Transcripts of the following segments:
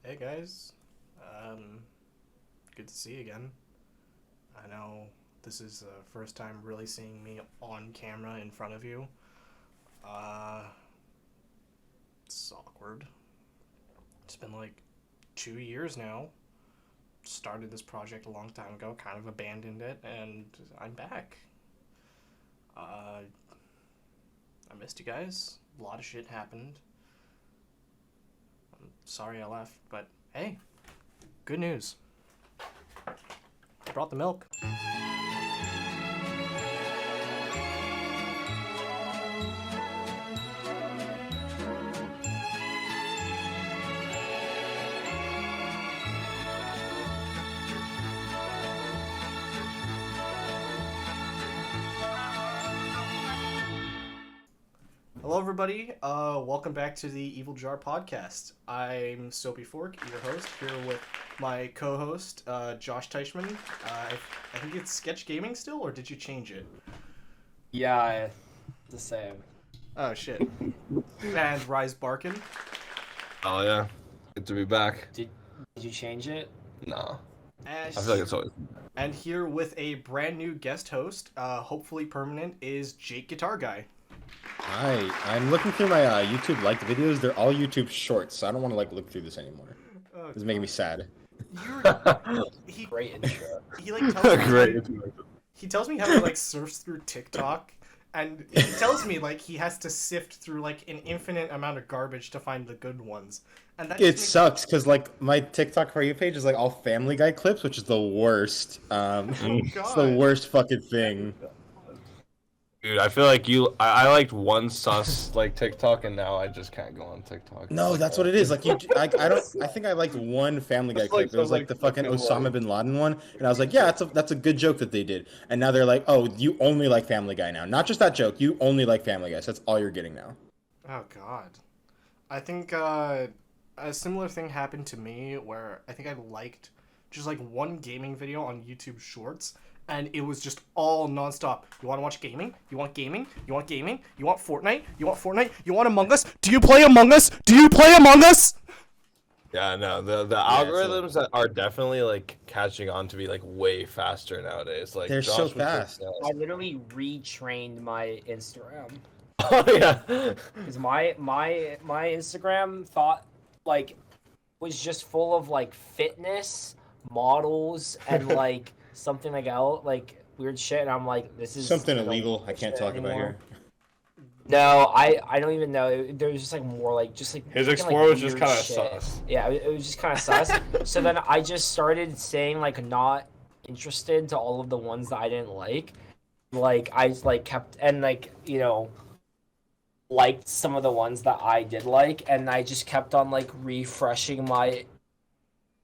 Hey guys, um, good to see you again. I know this is the first time really seeing me on camera in front of you. Uh, it's awkward. It's been like 2 years now. Started this project a long time ago, kind of abandoned it, and I'm back. Uh, I missed you guys. A lot of shit happened. I'm sorry I left, but hey, good news. I brought the milk. Hello, everybody. Welcome back to the Evil Jar podcast. I'm Soapy Fork, your host, here with my co-host, Josh Teichman. I think it's Sketch Gaming still, or did you change it? Yeah, the same. Oh, shit. And Rise Barkin. Oh yeah, good to be back. Did you change it? No, And, I feel like it's always. and here with a brand new guest host, hopefully permanent, is Jake Guitar Guy. Hi, I'm looking through my YouTube liked videos. They're all YouTube shorts, so I don't want to look through this anymore. Oh, It's making me sad. he, Great intro. he like tells me Great. he tells me how to like surf through TikTok, and he tells me like he has to sift through like an infinite amount of garbage to find the good ones. And that It just sucks because like my TikTok for you page is like all Family Guy clips, which is the worst. It's God. the worst fucking thing. Dude, I feel like I liked one sus like TikTok, and now I just can't go on TikTok. No, that's what it is. Like I don't. I think I liked one Family Guy It's like clip. It was some, like like, the fucking fucking, Osama like- bin Laden one, and I was like, yeah, that's a good joke that they did. And now they're like, oh, you only like Family Guy now. Not just that joke. You only like Family Guy. So that's all you're getting now. Oh God, I think a similar thing happened to me where I think I liked just like one gaming video on YouTube Shorts, and it was just all nonstop. You want to watch gaming? You want gaming? You want gaming? You want Fortnite? You want Fortnite? You want Among Us? Do you play Among Us? Do you play Among Us? Yeah, no, the algorithms that are definitely like catching on to be like way faster nowadays. Like They're Josh so was fast. I literally retrained my Instagram Oh yeah. because my Instagram thought like was just full of like fitness models and like something like weird shit, and I'm like, this is Something I don't illegal. want I this can't shit talk about anymore. here. No, I don't even know. There was just like more like just like His freaking, Explorer was just weird kinda shit. sus. Yeah, it was just kind of sus. So then I just started saying like not interested to all of the ones that I didn't like. Like I just like kept and like liked some of the ones that I did like, and I just kept on like refreshing my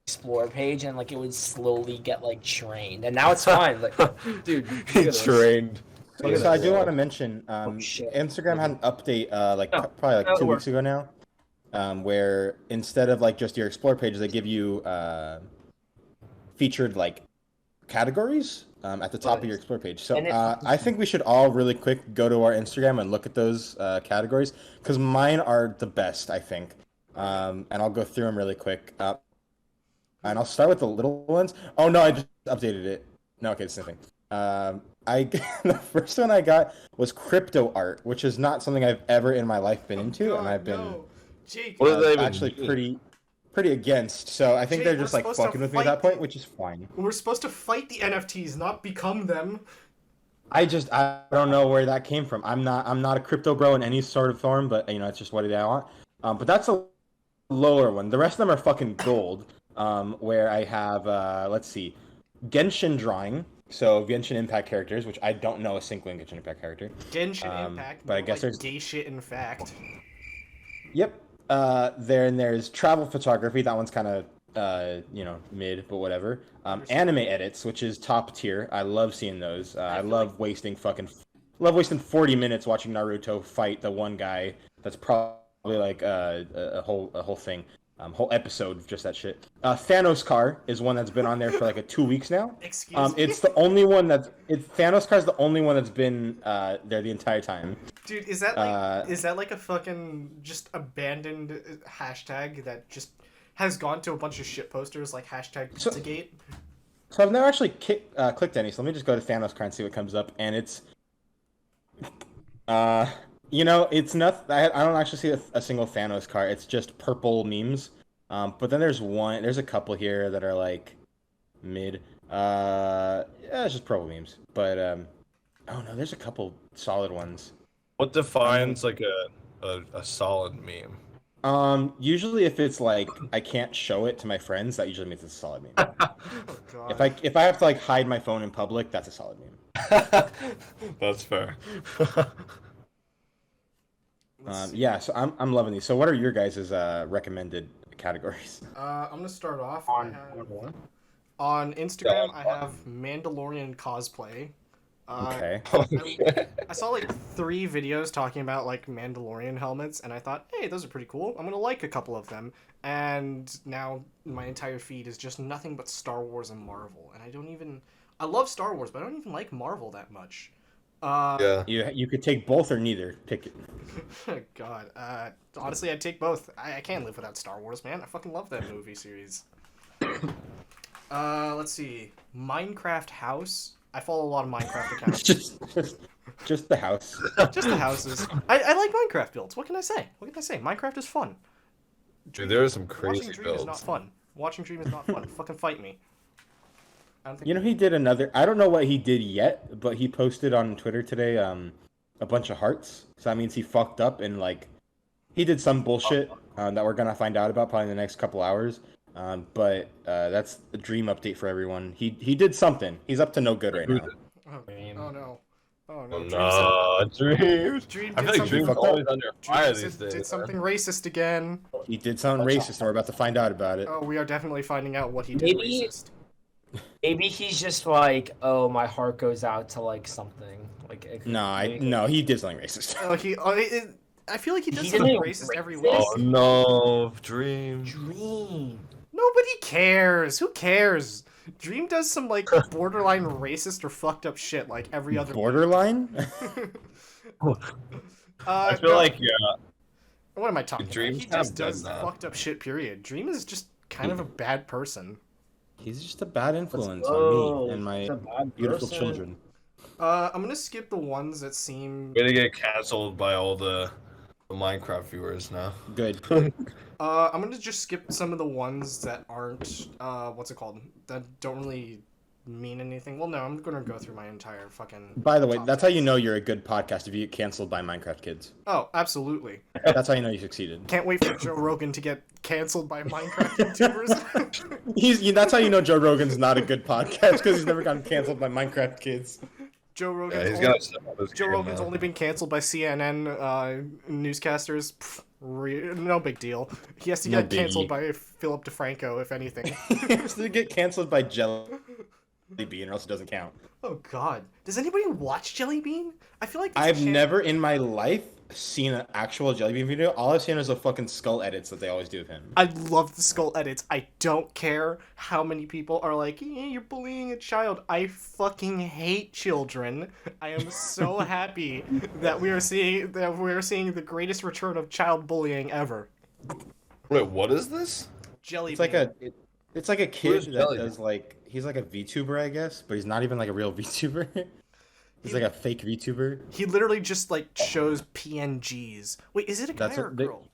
Explore page, and like it would slowly get like trained, and now it's fine. Like, dude, look at this. Trained. Look at So I this. do want to mention, shit. Instagram had an update No, probably like no, 2 it weeks ago now, where instead of like just your explore page, they give you featured like categories at the top of your explore page. So And it- I think we should all really quick go to our Instagram and look at those categories because mine are the best, I think. And I'll go through them really quick. And I'll start with the little ones. Oh no, I just updated it. No, okay, it's nothing. I the first one I got was crypto art, which is not something I've ever in my life been into, God, and I've been no. Jake. What does that even actually mean? pretty against. So I think Jake, they're we're just like supposed to fucking with me at fight that point, the- which is fine. We're supposed to fight the NFTs, not become them. I don't know where that came from. I'm not a crypto bro in any sort of form, but you know it's just what I want. But that's a lower one. The rest of them are fucking gold. Where I have let's see, Genshin drawing. So Genshin Impact characters, which I don't know a single Genshin Impact character. Genshin Impact, but I more guess like there's gay shit in fact. Yep. There's travel photography. That one's kind of mid, but whatever. Anime edits, which is top tier. I love seeing those. I love wasting 40 minutes watching Naruto fight the one guy. That's probably like a whole thing. Whole episode of just that shit. Thanos car is one that's been on there for like 2 weeks now. Excuse me? It's the only one Thanos car is the only one that's been there the entire time. Dude, is that like a fucking just abandoned hashtag that just has gone to a bunch of shit posters like hashtag Pizzagate. So I've never actually clicked any. So let me just go to Thanos card and see what comes up, and it's it's not. I don't actually see a single Thanos card. It's just purple memes. But then there's a couple here that are like mid. Yeah, it's just purple memes. But oh no, there's a couple solid ones. What defines like a solid meme? Usually if it's like I can't show it to my friends, that usually means it's a solid meme. Oh, God. If I have to like hide my phone in public, that's a solid meme. That's fair. Yeah. So I'm loving these. So what are your guys' recommended categories? I'm gonna start off. On On Instagram, I have Mandalorian cosplay. Okay. I saw like 3 videos talking about like Mandalorian helmets, and I thought, hey, those are pretty cool. I'm gonna like a couple of them. And now my entire feed is just nothing but Star Wars and Marvel, and I love Star Wars, but I don't even like Marvel that much. Yeah. You could take both or neither. Pick it. God. Honestly, I'd take both. I can't live without Star Wars, man. I fucking love that movie series. Let's see. Minecraft House. I follow a lot of Minecraft accounts. just the house. Just the houses. I like Minecraft builds. What can I say? Minecraft is fun. Dude, there are some Watching crazy Dream is not builds. fun. Watching Dream is not fun. Fucking fight me. I don't think You know, he did another. I don't know what he did yet, but he posted on Twitter today a bunch of hearts. So that means he fucked up and like he did some bullshit that we're gonna find out about probably in the next couple hours. But that's the Dream update for everyone. He did something. He's up to no good right now. Oh no. Oh no. Oh, no, Dream. Dream I did feel like something Dream's fucked up. always under fire Dream these days. did something racist again. He did something racist, and we're about to find out about it. Oh, we are definitely finding out what he did Maybe- racist. Maybe he's just like, oh, my heart goes out to like something. Like No, he did something racist. Oh, I feel like he does He something didn't racist every racist. week. Oh no, Dream. Dream. Nobody cares. Who cares? Dream does some like borderline racist or fucked up shit like every other. Borderline? I feel no, like what am I talking Dream's about? He kind just of dead does now. fucked up shit. Period. Dream is just kind of a bad person. He's just a bad influence on Oh, me and my he's a bad beautiful person. children. I'm gonna skip the ones that seem. We're gonna get canceled by all the Minecraft viewers now. Good. I'm gonna just skip some of the ones that aren't. What's it called? That don't really mean anything. Well, no, I'm gonna go through my entire fucking. By the way, top that's how 10. you know you're a good podcast if you get canceled by Minecraft kids. Oh, absolutely. That's how you know you succeeded. Can't wait for Joe Rogan to get canceled by Minecraft YouTubers. That's how you know Joe Rogan's not a good podcast because he's never gotten canceled by Minecraft kids. Joe Yeah, Rogan's, he's only, got to step up his Joe game Rogan's now. only been canceled by CNN newscasters. Pff, no big deal. He has to No get canceled biggie. by Philip DeFranco, if anything. He has to get canceled by Jelly Bean or else it doesn't count. Oh God, does anybody watch Jelly Bean? I feel like I've never in my life seen an actual Jelly Bean video. All I've seen is the fucking skull edits that they always do of him. I love the skull edits. I don't care how many people are like, you're bullying a child. I fucking hate children. I am so happy that we are seeing the greatest return of child bullying ever. Wait, what is this? Jelly It's Bean. like it's like a kid Who's that Jelly does like he's like a VTuber, I guess, but he's not even like a real VTuber. He's like a fake VTuber. He literally just like shows PNGs. Wait, is it a guy That's or a what they- girl?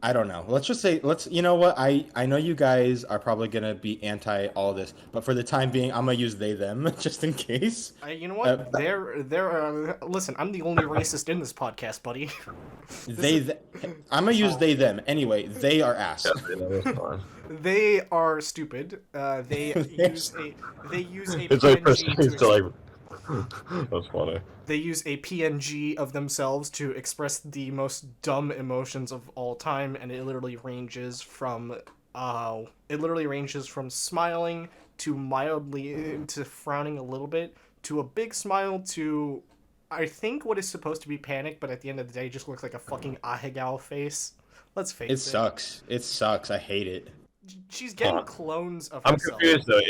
I don't know. Let's just say you know what? I know you guys are probably gonna be anti all this, but for the time being, I'm gonna use they them just in case. You know what? Listen, I'm the only racist in this podcast, buddy. I'm gonna use they them anyway. They are ass. Yeah, that was fun. They are stupid. They use a It's like PNG proceeds to like. That's funny. they use a PNG of themselves to express the most dumb emotions of all time, and it literally ranges from smiling to mildly to frowning a little bit to a big smile to I think what is supposed to be panic, but at the end of the day just looks like a fucking Ahegao face. Let's face it. It sucks. It sucks. I hate it. She's getting clones of I'm herself. confused though.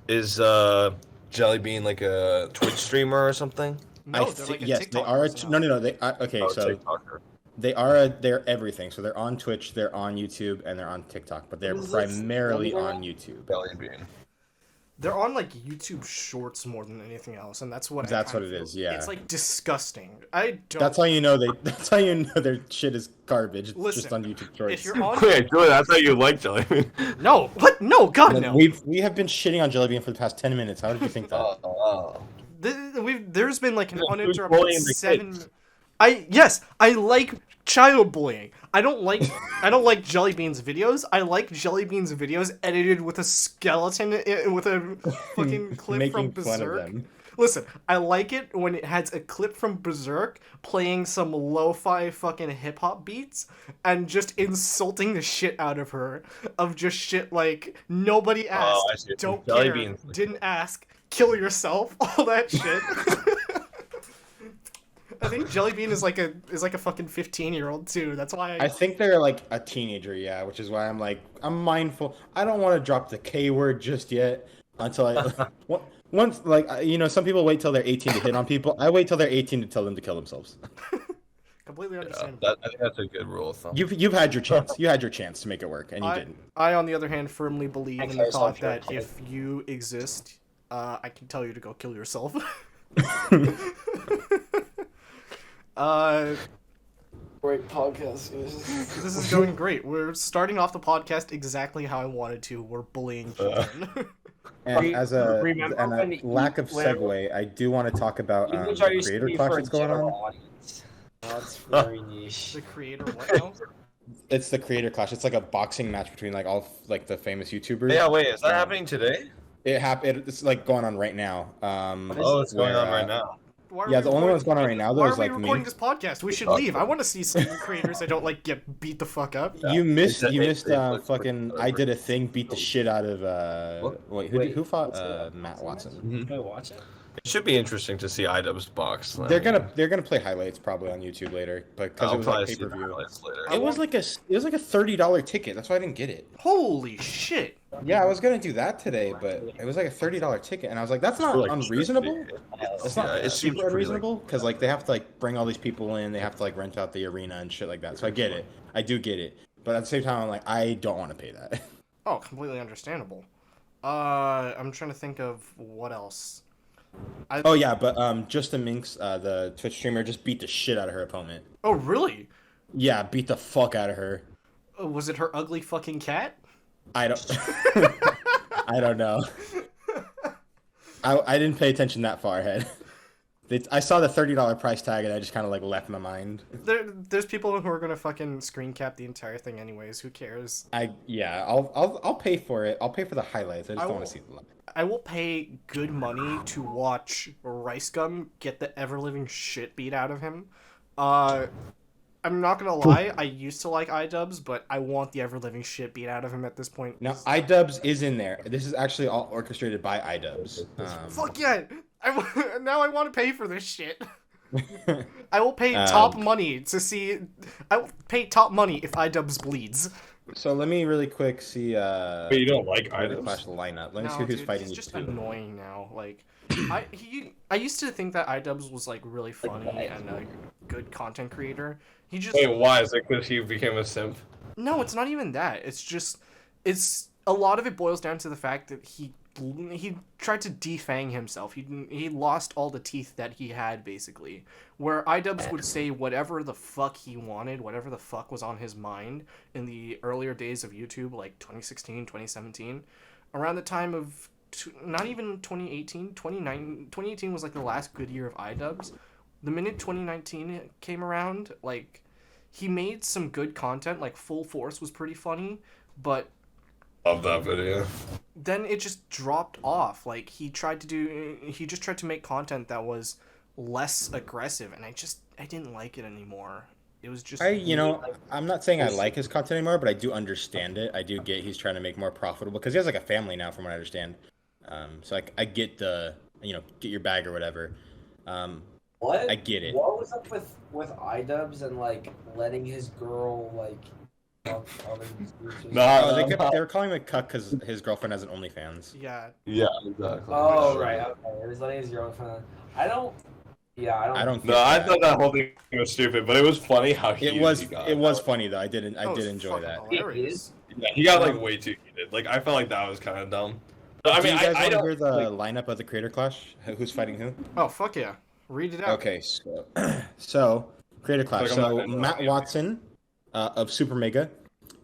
Is Jelly Bean like a Twitch streamer or something? No, they're like a yes, TikTok they are. personality. No. Okay, Oh, so TikToker. They're everything. So they're on Twitch, they're on YouTube, and they're on TikTok, but they're What is this? primarily What is on YouTube. Jelly bean. They're on like YouTube Shorts more than anything else, and that's what That's what it is. Yeah. It's like disgusting. I don't. That's how you know That's how you know their shit is garbage. It's Listen, just on YouTube Shorts. if you're on, Wait, Julie, that's how you like jelly bean. no, what? No, God, Like, no. we have been shitting on Jellybean for the past 10 minutes. How did you think that? There's been like an Who's uninterrupted bullying the 7. kids? I like child bullying. I don't like Jellybean's videos. I like Jellybean's videos edited with a skeleton with a fucking clip from Making fun of Berserk. them. Listen, I like it when it has a clip from Berserk playing some lo-fi fucking hip-hop beats and just insulting the shit out of her. Of just shit like, nobody asked, I see. don't Jelly care, beans. didn't ask, kill yourself, all that shit. I think Jellybean is like a fucking 15-year-old too. That's why I think they're like a teenager, yeah, which is why I'm mindful. I don't want to drop the K word just yet until once, like, some people wait till they're 18 to hit on people. I wait till they're 18 to tell them to kill themselves. completely Yeah, understandable. I think that's a good rule of thumb. You've had your chance. You had your chance to make it work, and you didn't. I, on the other hand, firmly believe in the Okay, so thought sure. that if you exist, I can tell you to go kill yourself. Great podcast. This is going great. We're starting off the podcast exactly how I wanted to. We're bullying children. And as a Remember when the lack of segue, I do want to talk about You the which are used to creator be clash for a that's going general on. audience. That's very niche. The creator, what now? It's the creator clash. It's like a boxing match between like all like the famous YouTubers. Yeah, wait, is that happening today? It's like going on right now. Oh, it's going on right now. Why are Yeah, we the only recording- one's going on right now though Why is are we like recording me. this podcast? We should leave. I want to see some creators that don't like get beat the fuck up. You missed It's fucking I did a thing, beat the shit out of What? who fought Matt Watson? Can I watch it? It should be interesting to see iDubbbz box. They're gonna play highlights probably on YouTube later, but because I'll it was probably like see pay the per view. highlights later. It was like a $30 ticket. That's why I didn't get it. Holy shit! Yeah, I was gonna do that today, but it was like a $30 ticket, and I was like, that's not Really unreasonable. It's not Yeah, it seems super pretty, unreasonable because like they have to like bring all these people in, they have to like rent out the arena and shit like that. So I get it, I do get it, but at the same time, I'm like, I don't want to pay that. Oh, completely understandable. I'm trying to think of what else. Oh yeah, but Just the Minx, the Twitch streamer, just beat the shit out of her opponent. Oh, really? Yeah, beat the fuck out of her. Was it her ugly fucking cat? I don't. I don't know. I didn't pay attention that far ahead. I saw the $30 price tag and I just kind of like left my mind. There's people who are gonna fucking screen cap the entire thing anyways. Who cares? I'll pay for it. I'll pay for the highlights. I just don't want to see the live. I will pay good money to watch Rice Gum get the ever living shit beat out of him. I'm not gonna lie, I used to like iDubbbz, but I want the ever living shit beat out of him at this point. Now iDubbbz is in there. This is actually all orchestrated by iDubbbz. Fuck yeah! Now I want to pay for this shit. I will pay top money to see. I will pay top money if iDubbbz bleeds. So let me really quick see. But you don't like Creator iDubbbz? Clash lineup. Let me No, see who's dude, fighting he's these just two. annoying now. Like, I used to think that iDubbbz was like really funny and a good content creator. He just Wait, why? Is it because he became a simp? no, it's not even that. It's just a lot of it boils down to the fact that he tried to defang himself. He lost all the teeth that he had basically. Where iDubbbz would say whatever the fuck he wanted, whatever the fuck was on his mind in the earlier days of YouTube, like 2016, 2017, around the time of not even 2018, 2018 was like the last good year of iDubbbz. The minute 2019 came around, like, he made some good content, like Full Force was pretty funny, but Love that video. then it just dropped off. Like, he just tried to make content that was less aggressive, and I didn't like it anymore. It was just I'm not saying I like his content anymore, but I do understand it. I do get he's trying to make more profitable because he has like a family now, from what I understand. So I get the get your bag or whatever. What? I get it. What was up with iDubbbz and like letting his girl like fuck other YouTubers? They were calling him a cuck because his girlfriend has an OnlyFans. yeah. Yeah, exactly. Oh right, okay. He was letting his girlfriend. I don't. Yeah, I don't. No, get I that. thought that whole thing was stupid, but it was funny how It heated was. he got. It was funny though. I That did was enjoy fucking that. hilarious. Yeah, he got like Um, way too heated. Like I felt like that was kind of dumb. But, I Do mean, you guys I want to don't hear the like. lineup of the Creator Clash? Who's fighting who? Oh fuck yeah! Read it out. Okay, so Creator Clash. Like, I'm not So gonna know Matt any of Watson of Super Mega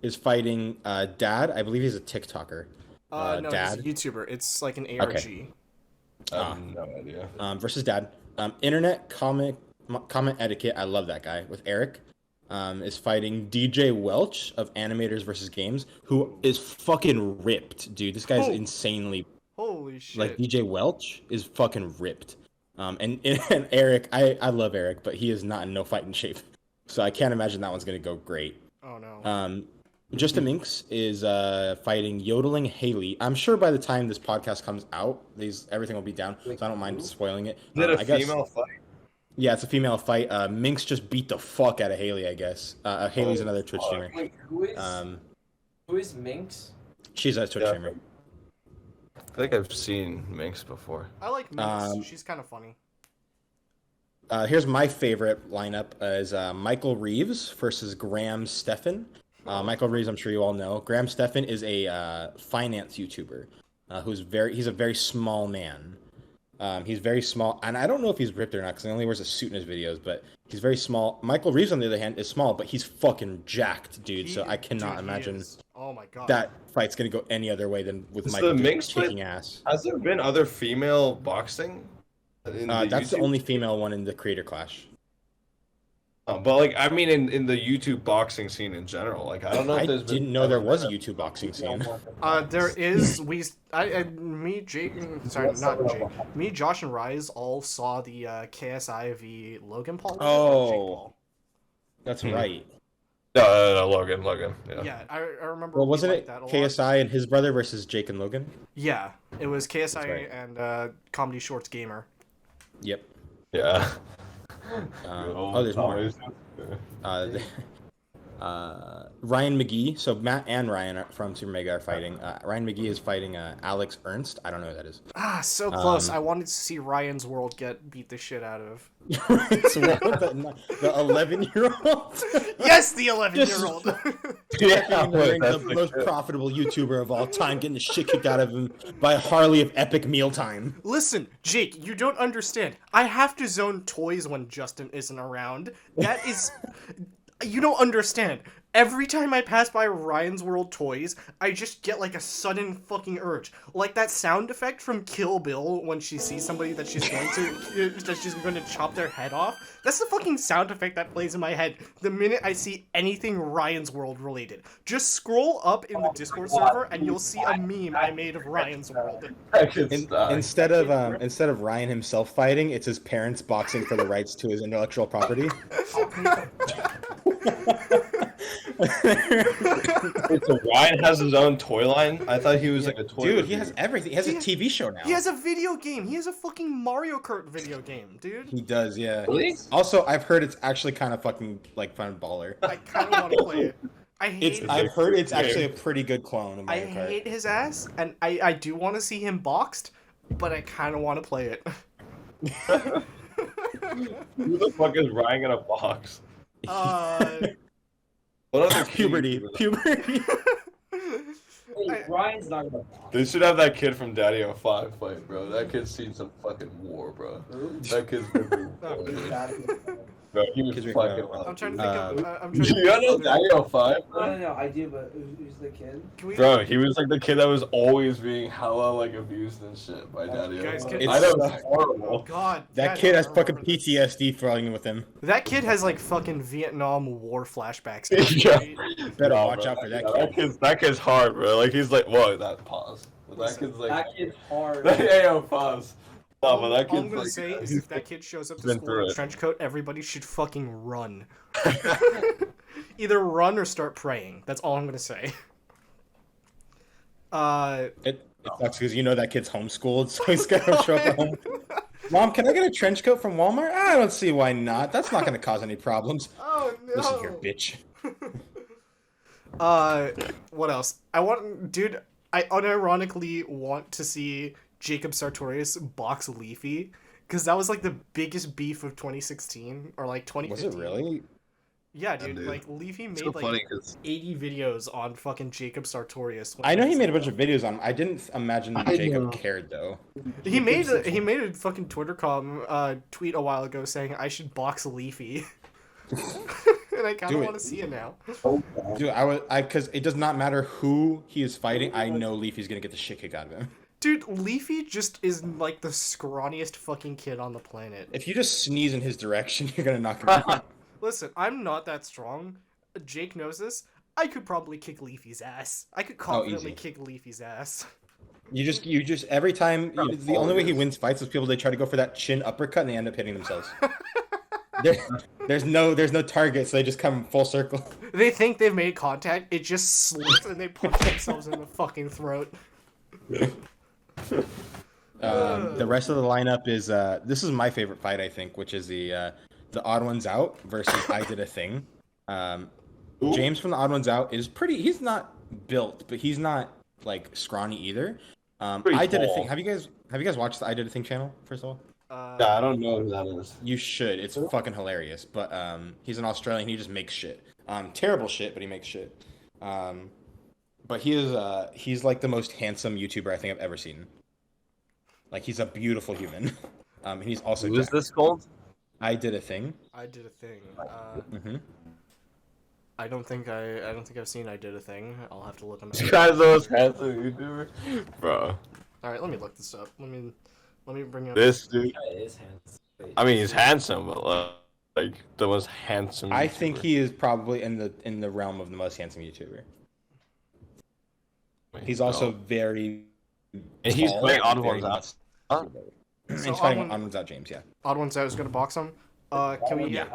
is fighting Dad. I believe he's a TikToker. No, Dad. he's a YouTuber. It's like an ARG. I have no idea. Versus Dad. Internet comment etiquette. I love that guy with Eric. Is fighting DJ Welch of Animators versus Games, who is fucking ripped, dude. This guy's Oh. insanely Holy shit! like DJ Welch is fucking ripped. And Eric, I love Eric, but he is not in no fighting shape. So I can't imagine that one's gonna go great. Oh no. Just a Minx is fighting Yodeling Haley. I'm sure by the time this podcast comes out, everything will be down, so I don't mind spoiling it. Is it a I guess, female fight? Yeah, it's a female fight. Minx just beat the fuck out of Haley, I guess. Haley's another Twitch streamer. Wait, who is Minx? She's a Twitch Yeah. streamer. I think I've seen Minx before. I like Minx. She's kind of funny. Here's my favorite lineup is Michael Reeves versus Graham Stephan. Michael Reeves, I'm sure you all know. Graham Stephan is a finance YouTuber he's a very small man. He's very small, and I don't know if he's ripped or not because he only wears a suit in his videos, but he's very small. Michael Reeves, on the other hand, is small, but he's fucking jacked, dude. So I cannot imagine Oh my god. that fight's gonna go any other way than with Is Michael the just Minx fight- kicking ass. Has there been other female boxing? That's the YouTube? only female one in the Creator Clash. But like, I mean, in the YouTube boxing scene in general, like, I don't know if I there's didn't been know there was a YouTube boxing scene. There is me, Jake, sorry, not Jake. Me, Josh, and Rise all saw the KSI v Logan Paul. Oh. Jake Paul. That's Hmm. right. No, Logan. Yeah. Yeah, I remember. Well, we wasn't liked it that a lot. KSI and his brother versus Jake and Logan? Yeah, it was KSI That's right. and Comedy Shorts Gamer. Yep. Yeah. There's more. Ryan McGee. So Matt and Ryan from Super Mega are fighting. Ryan McGee is fighting Alex Ernst. I don't know who that is. Ah, so close. I wanted to see Ryan's World get beat the shit out of. the 11-year-old. Yes, the 11-year-old. The most profitable YouTuber of all time, getting the shit kicked out of him by Harley of Epic Mealtime. Listen, Jake, you don't understand. I have to zone toys when Justin isn't around. That is... You don't understand. Every time I pass by Ryan's World Toys, I just get like a sudden fucking urge. Like that sound effect from Kill Bill when she sees somebody that she's going to chop their head off. That's the fucking sound effect that plays in my head the minute I see anything Ryan's World related. Just scroll up in the Discord server and you'll see a meme I made of Ryan's World. Instead of Ryan himself fighting, it's his parents boxing for the rights to his intellectual property. So Ryan has his own toy line. I thought he was like a toy. Dude, he has everything. He has a TV show now. He has a video game. He has a fucking Mario Kart video game, dude. He does, yeah. Really? Also, I've heard it's actually kind of fucking like fun baller. I kind of want to play it. I hate I've heard it's actually a pretty good clone of I Mario Kart. hate his ass, and I do want to see him boxed, but I kind of want to play it. Who the fuck is Ryan in a box? What other Puberty. Wait, Ryan's not gonna. They should have that kid from Daddy 05 fight, bro. That kid's seen some fucking war, bro. That kid's been through war, dude. Bro, he was Kids fucking are- wild. I'm trying to think of. I'm trying to You think don't know of Daddy 05, bro? No, I do, but who's the kid? Can we, Bro, he was like the kid that was always being hella like abused and shit by Daddy Guys, 05. can- I know It's- it's horrible. God, That yeah, kid I has fucking remember this. PTSD throwing with him. That kid has like fucking Vietnam War flashbacks. Yeah. Better Nah, watch bro, out for that yeah, kid. That kid's hard, bro. Like he's like, whoa, that pause. But that kid's like, That kid's hard. hey, yo, pause. No, but that All kid's I'm gonna like, say is if that kid shows up to been school through in a it. trench coat, everybody should fucking run. Either run or start praying. That's all I'm gonna say. It sucks because you know that kid's homeschooled, so he's gonna show up at home. Mom, can I get a trench coat from Walmart? I don't see why not. That's not gonna cause any problems. Oh no. Listen here, bitch. What else? I unironically want to see Jacob Sartorius box Leafy, Because that was like the biggest beef of 2016 or like 2015. Was it really? Yeah, dude. dude. Like Leafy made so like funny 'cause 80 videos on fucking Jacob Sartorius. when I know he was made a like- bunch of videos on him. I didn't imagine I Jacob know. cared though. He made a fucking Twitter tweet a while ago saying I should box Leafy. And I kind Do of it. want to see it now. Dude, because it does not matter who he is fighting. I know Leafy's gonna get the shit kicked out of him. Dude, Leafy just is like the scrawniest fucking kid on the planet. If you just sneeze in his direction, you're gonna knock him out. Listen, I'm not that strong. Jake knows this. I could probably kick Leafy's ass. I could confidently easy. kick Leafy's ass. You just every time the only way he wins fights is people they try to go for that chin uppercut and they end up hitting themselves. There's no target, so they just come full circle. They think they've made contact, it just slips and they punch themselves in the fucking throat. The rest of the lineup is this is my favorite fight, I think, which is the Odd Ones Out versus I Did a Thing. James from the Odd Ones Out is pretty. He's not built, but he's not like scrawny either. Pretty I Did a tall. Thing. Have you guys watched the I Did a Thing channel? First of all, Yeah, I don't know who that is. you should. It's fucking hilarious. But he's an Australian. He just makes shit. Terrible shit, but he makes shit. But he's like the most handsome YouTuber I think I've ever seen. Like he's a beautiful human. And he's also. Who is jacked. this called? I Did a Thing. I did a thing. Mm-hmm. I don't think I've seen I Did a Thing. I'll have to look him This up. guy's the most handsome YouTuber, bro. Alright, let me look this up. Let me bring up This dude. It is handsome. I mean, he's handsome, but like the most handsome. I YouTuber. think he is probably in the realm of the most handsome YouTuber. He's also very. And he's tall playing Odd very Ones Out. muscular. Huh? And So he's fighting Odd One- Odd Ones Out, James. Yeah. Odd Ones Out is gonna box him. Can Yeah.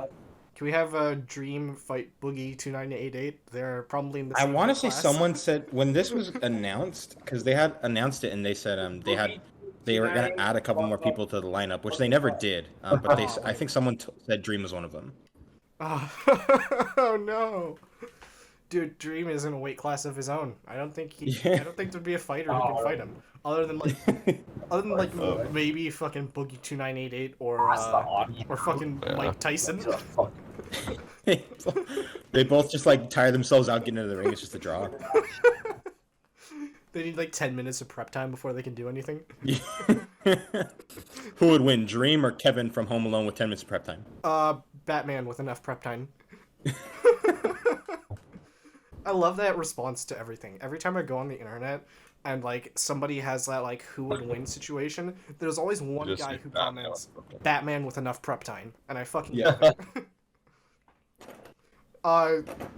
we have a Dream fight Boogie 2988? They're probably in the I same want to say class. someone said when this was announced because they had announced it and they said they were gonna add a couple more people to the lineup, which they never did. But I think someone said Dream was one of them. Oh no. Dude, Dream is in a weight class of his own. I don't think there'd be a fighter who can fight him. Other than maybe fucking Boogie 2988 or fucking Yeah. Mike Tyson. They both just like tire themselves out getting into the ring. It's just a draw. They need like 10 minutes of prep time before they can do anything. Who would win, Dream or Kevin from Home Alone with 10 minutes of prep time? Batman with enough prep time. I love that response to everything. Every time I go on the internet and like somebody has that like who would win situation, there's always one Just guy say who Batman. comments Batman with enough prep time, and I fucking Yeah. love it.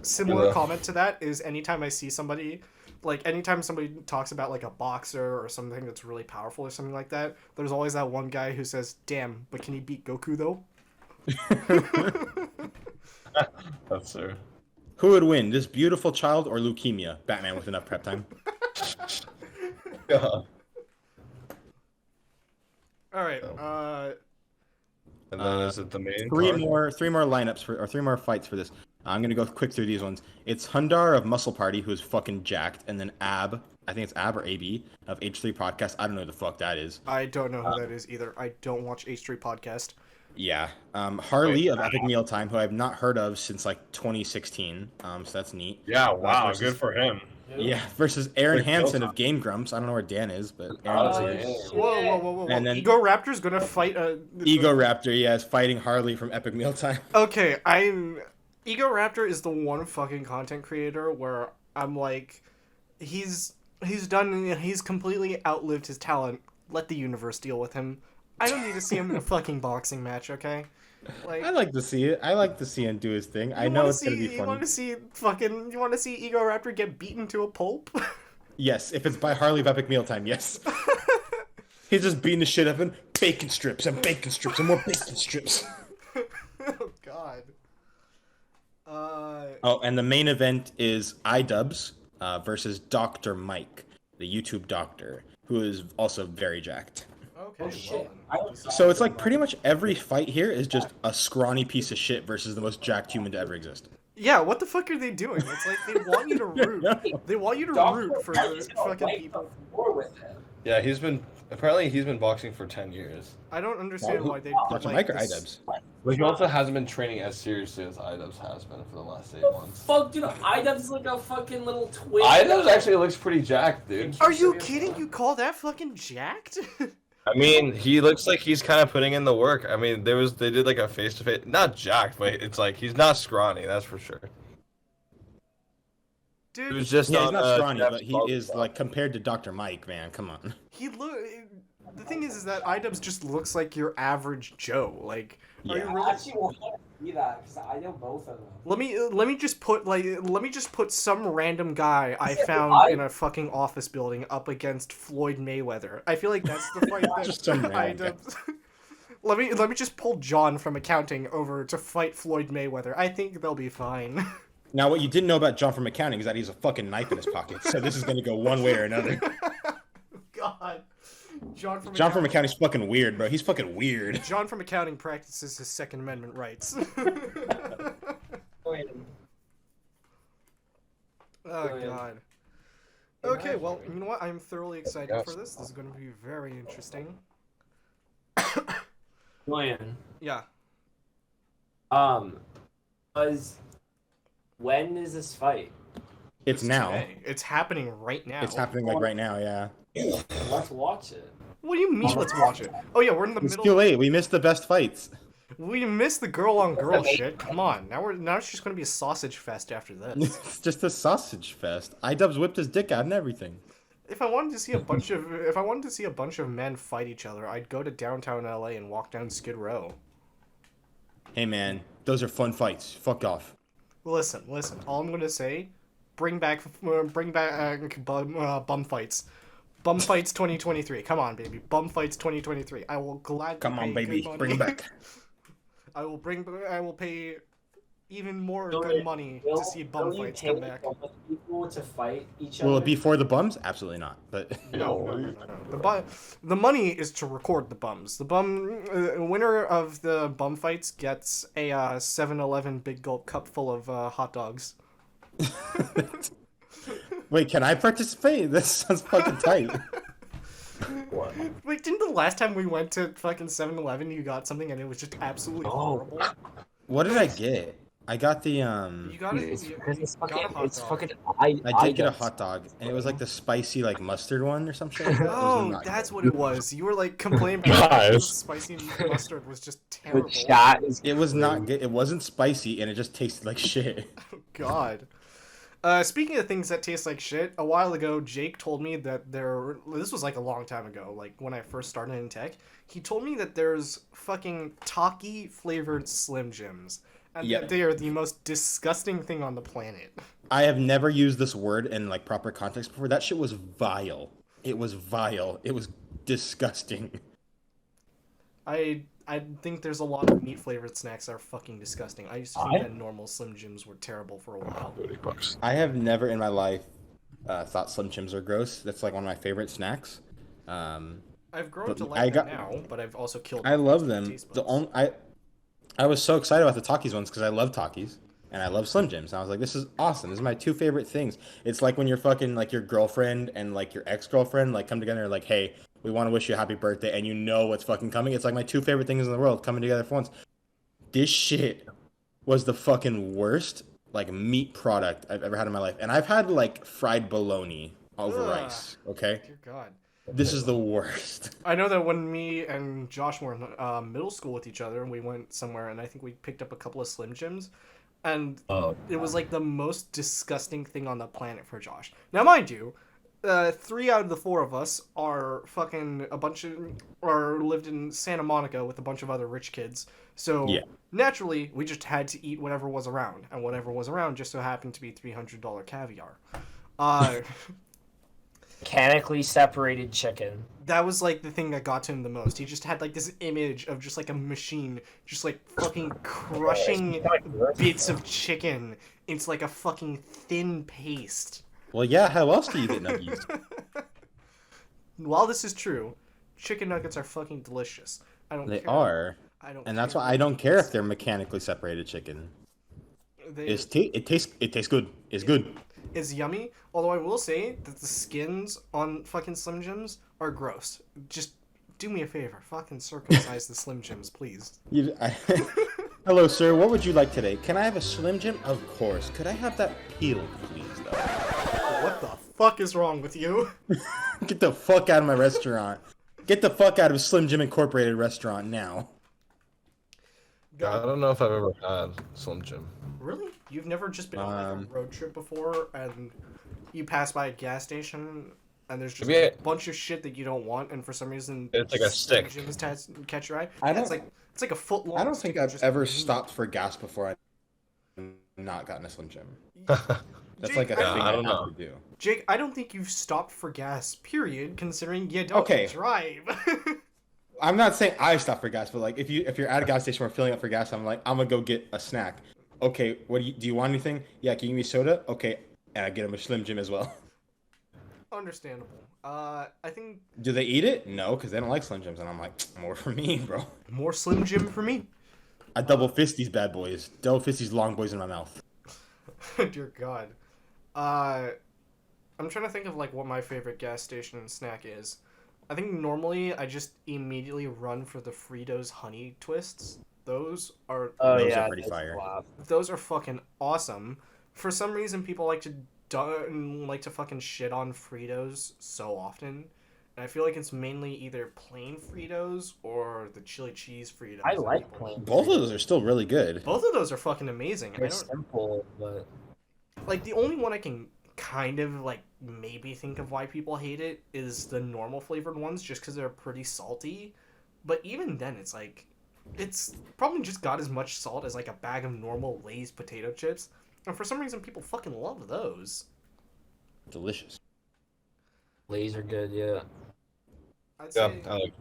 Similar Yeah. comment to that is anytime I see somebody, like anytime somebody talks about like a boxer or something that's really powerful or something like that, there's always that one guy who says, "Damn, but can he beat Goku though?" That's sir. Who would win, this beautiful child or leukemia? Batman with enough prep time. Yeah. All right. And then is it the main? Three card? more lineups or three more fights for this. I'm gonna go quick through these ones. It's Hundar of Muscle Party, who's fucking jacked, and then Ab, I think it's Ab or AB of H3 Podcast. I don't know who the fuck that is. I don't know who that is either. I don't watch H3 podcast. Yeah. Harley of Epic Mealtime, who I've not heard of since like 2016. So that's neat. Yeah. Wow. versus- Good for him. Yeah. Versus Aaron Like Hansen Mealtime. of Game Grumps. I don't know where Dan is, but Aaron's Oh, here. yeah. Whoa. And then- Ego Raptor's gonna fight Ego Raptor, yeah, is fighting Harley from Epic Mealtime. Okay, Ego Raptor is the one fucking content creator where I'm like, he's completely outlived his talent. Let the universe deal with him. I don't need to see him in a fucking boxing match, okay? Like, I like to see it. I like to see him do his thing. I you know wanna it's gonna be You fun. want to see Ego Raptor get beaten to a pulp? Yes, if it's by Harley of Epic Mealtime, yes. He's just beating the shit up and bacon strips and bacon strips and more bacon strips. Oh God. Oh, and the main event is iDubbbz versus Dr. Mike, the YouTube doctor, who is also very jacked. Okay. Oh shit. So it's like pretty much every fight here is just a scrawny piece of shit versus the most jacked human to ever exist. Yeah, what the fuck are they doing? It's like they want you to root. They want you to root for the fucking people. War with him. Yeah, he's been Apparently, he's been boxing for 10 years. I don't understand why they put Dr. like Mike or this. iDubbbz? But he also hasn't been training as seriously as iDubbbz has been for the last 8 months. Fuck, dude, iDubbbz is like a fucking little twin. iDubbbz actually looks pretty jacked, dude. Are you kidding? You call that fucking jacked? I mean, he looks like he's kind of putting in the work. I mean, they did like a face-to-face, not jacked, but it's like he's not scrawny, that's for sure. Dude, He was just Yeah, he's on, not scrawny, Jeff's but he blog. is like compared to Dr. Mike, man. Come on. he look. The thing is that iDubbbz just looks like your average Joe. Like, are you Yeah. I really? actually want to see that because I know both of them. Let me just put some random guy I found in a fucking office building up against Floyd Mayweather. I feel like that's the fight that Just some random iDubbbz. Let me just pull John from accounting over to fight Floyd Mayweather. I think they'll be fine. Now, what you didn't know about John from accounting is that he's a fucking knife in his pocket. So this is going to go one way or another. God. John John from accounting's fucking weird, bro. He's fucking weird. John from accounting practices his Second Amendment rights. Oh god. Okay, well, you know what? I'm thoroughly excited for this. This is going to be very interesting. Julian, Yeah. when is this fight? It's now. Today. It's happening right now. It's happening like right now, yeah. Let's watch it. What do you mean? Let's watch it. Oh yeah, we're in the It's middle. too late. We missed the best fights. We missed the girl on girl shit. Come on. Now it's just going to be a sausage fest after this. It's just a sausage fest. iDubbbz whipped his dick out and everything. If I wanted to see a bunch of men fight each other, I'd go to downtown LA and walk down Skid Row. Hey man, those are fun fights. Fuck off. Listen. All I'm gonna say, bring back bum fights. Bum fights 2023. Come on, baby. Bum fights 2023. I will gladly. Come on, pay baby. good money. Bring it back. I will pay even more Will good it- money Will- to see bum will you fights pay come back. homeless people to fight each Will other? it be for the bums? Absolutely not. But No. The money is to record the bums. The winner of the bum fights gets a 7-Eleven big gulp cup full of hot dogs. wait, can I participate? This sounds fucking tight. Wait, didn't the last time we went to fucking 7-Eleven you got something and it was just absolutely horrible? What did I get? I got the You got it. It's You because it's got a fucking. hot It's dog. fucking. I did get a hot dog, and it was like the spicy like mustard one or some shit. It was Oh, not that's good. what it was. You were like complaining about how the Guys. spicy mustard was just The terrible. chat is. It was not good. It wasn't spicy, and it just tasted like shit. God. Speaking of things that taste like shit, a while ago, Jake told me that this was like a long time ago, like when I first started in tech, he told me that there's fucking Taki flavored Slim Jims, and Yep. that they are the most disgusting thing on the planet. I have never used this word in like proper context before. That shit was vile. It was vile. It was disgusting. I think there's a lot of meat flavored snacks that are fucking disgusting. I used to think that normal Slim Jims were terrible for a while. $30. I have never in my life thought Slim Jims are gross. That's like one of my favorite snacks. I've grown But to I like got- them now, but I've also killed. I love them. taste The buds. only I was so excited about the Takis ones because I love Takis and I love Slim Jims. And I was like, this is awesome. This is my two favorite things. It's like when your fucking like your girlfriend and like your ex-girlfriend like come together and like, hey, we want to wish you a happy birthday, and you know what's fucking coming. It's like my two favorite things in the world coming together for once. This shit was the fucking worst like meat product I've ever had in my life, and I've had like fried bologna over Ugh. rice. Okay, Dear God. this is the worst. I know that when me and Josh were in middle school with each other, and we went somewhere, and I think we picked up a couple of Slim Jims, and it was like the most disgusting thing on the planet for Josh. Now, mind you, 3 out of the 4 of us are fucking lived in Santa Monica with a bunch of other rich kids. So Yeah. naturally, we just had to eat whatever was around, and whatever was around just so happened to be $300 caviar. Mechanically separated chicken. That was like the thing that got to him the most. He just had like this image of just like a machine just like fucking crushing bits of chicken into like a fucking thin paste. Well, yeah. How else do you get nuggies? While this is true, chicken nuggets are fucking delicious. I don't They care. are, I don't and that's care why I don't care if they're mechanically separated chicken. They, It tastes good. It's good. is yummy. Although I will say that the skins on fucking Slim Jims are gross. Just do me a favor, fucking circumcise the Slim Jims, please. Hello, sir. What would you like today? Can I have a Slim Jim? Of course. Could I have that peeled, please, though? What the fuck is wrong with you? Get the fuck out of my restaurant. Get the fuck out of Slim Jim Incorporated restaurant now. I don't know if I've ever had Slim Jim. Really? You've never just been on like a road trip before and you pass by a gas station and there's just a bunch of shit that you don't want and for some reason it's like a stick. Jim's catch your eye? It's like a foot long. I don't think I've ever stopped for gas before I've not gotten a Slim Jim. That's Jake, like a thing I don't have know. to do. Jake, I don't think you've stopped for gas, period, considering you don't drive. I'm not saying I stop for gas, but like if you're at a gas station or filling up for gas, I'm gonna go get a snack. Okay, do you want anything? Yeah, can you give me soda? Okay, and I get him a Slim Jim as well. Understandable. I think. Do they eat it? No, because they don't like Slim Jims, and I'm like, more for me, bro. More Slim Jim for me. I double fist these bad boys. Double fist these long boys in my mouth. Dear God. I'm trying to think of like what my favorite gas station snack is. I think normally I just immediately run for the Fritos Honey Twists. Those are pretty fire. Those are fucking awesome. For some reason, people like to fucking shit on Fritos so often, and I feel like it's mainly either plain Fritos or the chili cheese Fritos. I like plain. Both of those are still really good. Both of those are fucking amazing. They're simple, but like the only one I can kind of like maybe think of why people hate it is the normal flavored ones, just because they're pretty salty. But even then, it's probably just got as much salt as like a bag of normal Lay's potato chips, and for some reason people fucking love those. Delicious. Lay's are good, yeah. I'd say, I like it.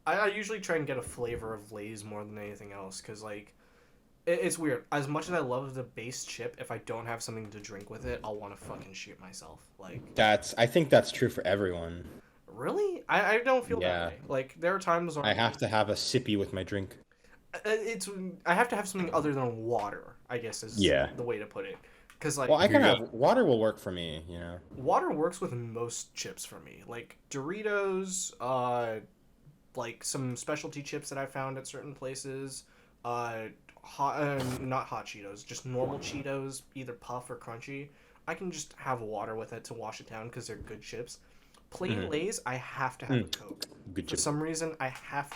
I usually try and get a flavor of Lay's more than anything else, because like it's weird. As much as I love the base chip, if I don't have something to drink with it, I'll want to fucking shoot myself. Like I think that's true for everyone. Really? I don't feel that way. Like there are times when I have to have a sippy with my drink. I have to have something other than water, I guess is the way to put it. Because like, well, I can have water will work for me, you know. Water works with most chips for me, like Doritos, like some specialty chips that I found at certain places, not hot Cheetos, just normal Cheetos, either puff or crunchy. I can just have water with it to wash it down because they're good chips. Plain Lay's, I have to have a Coke. Good chip. For some reason, I have.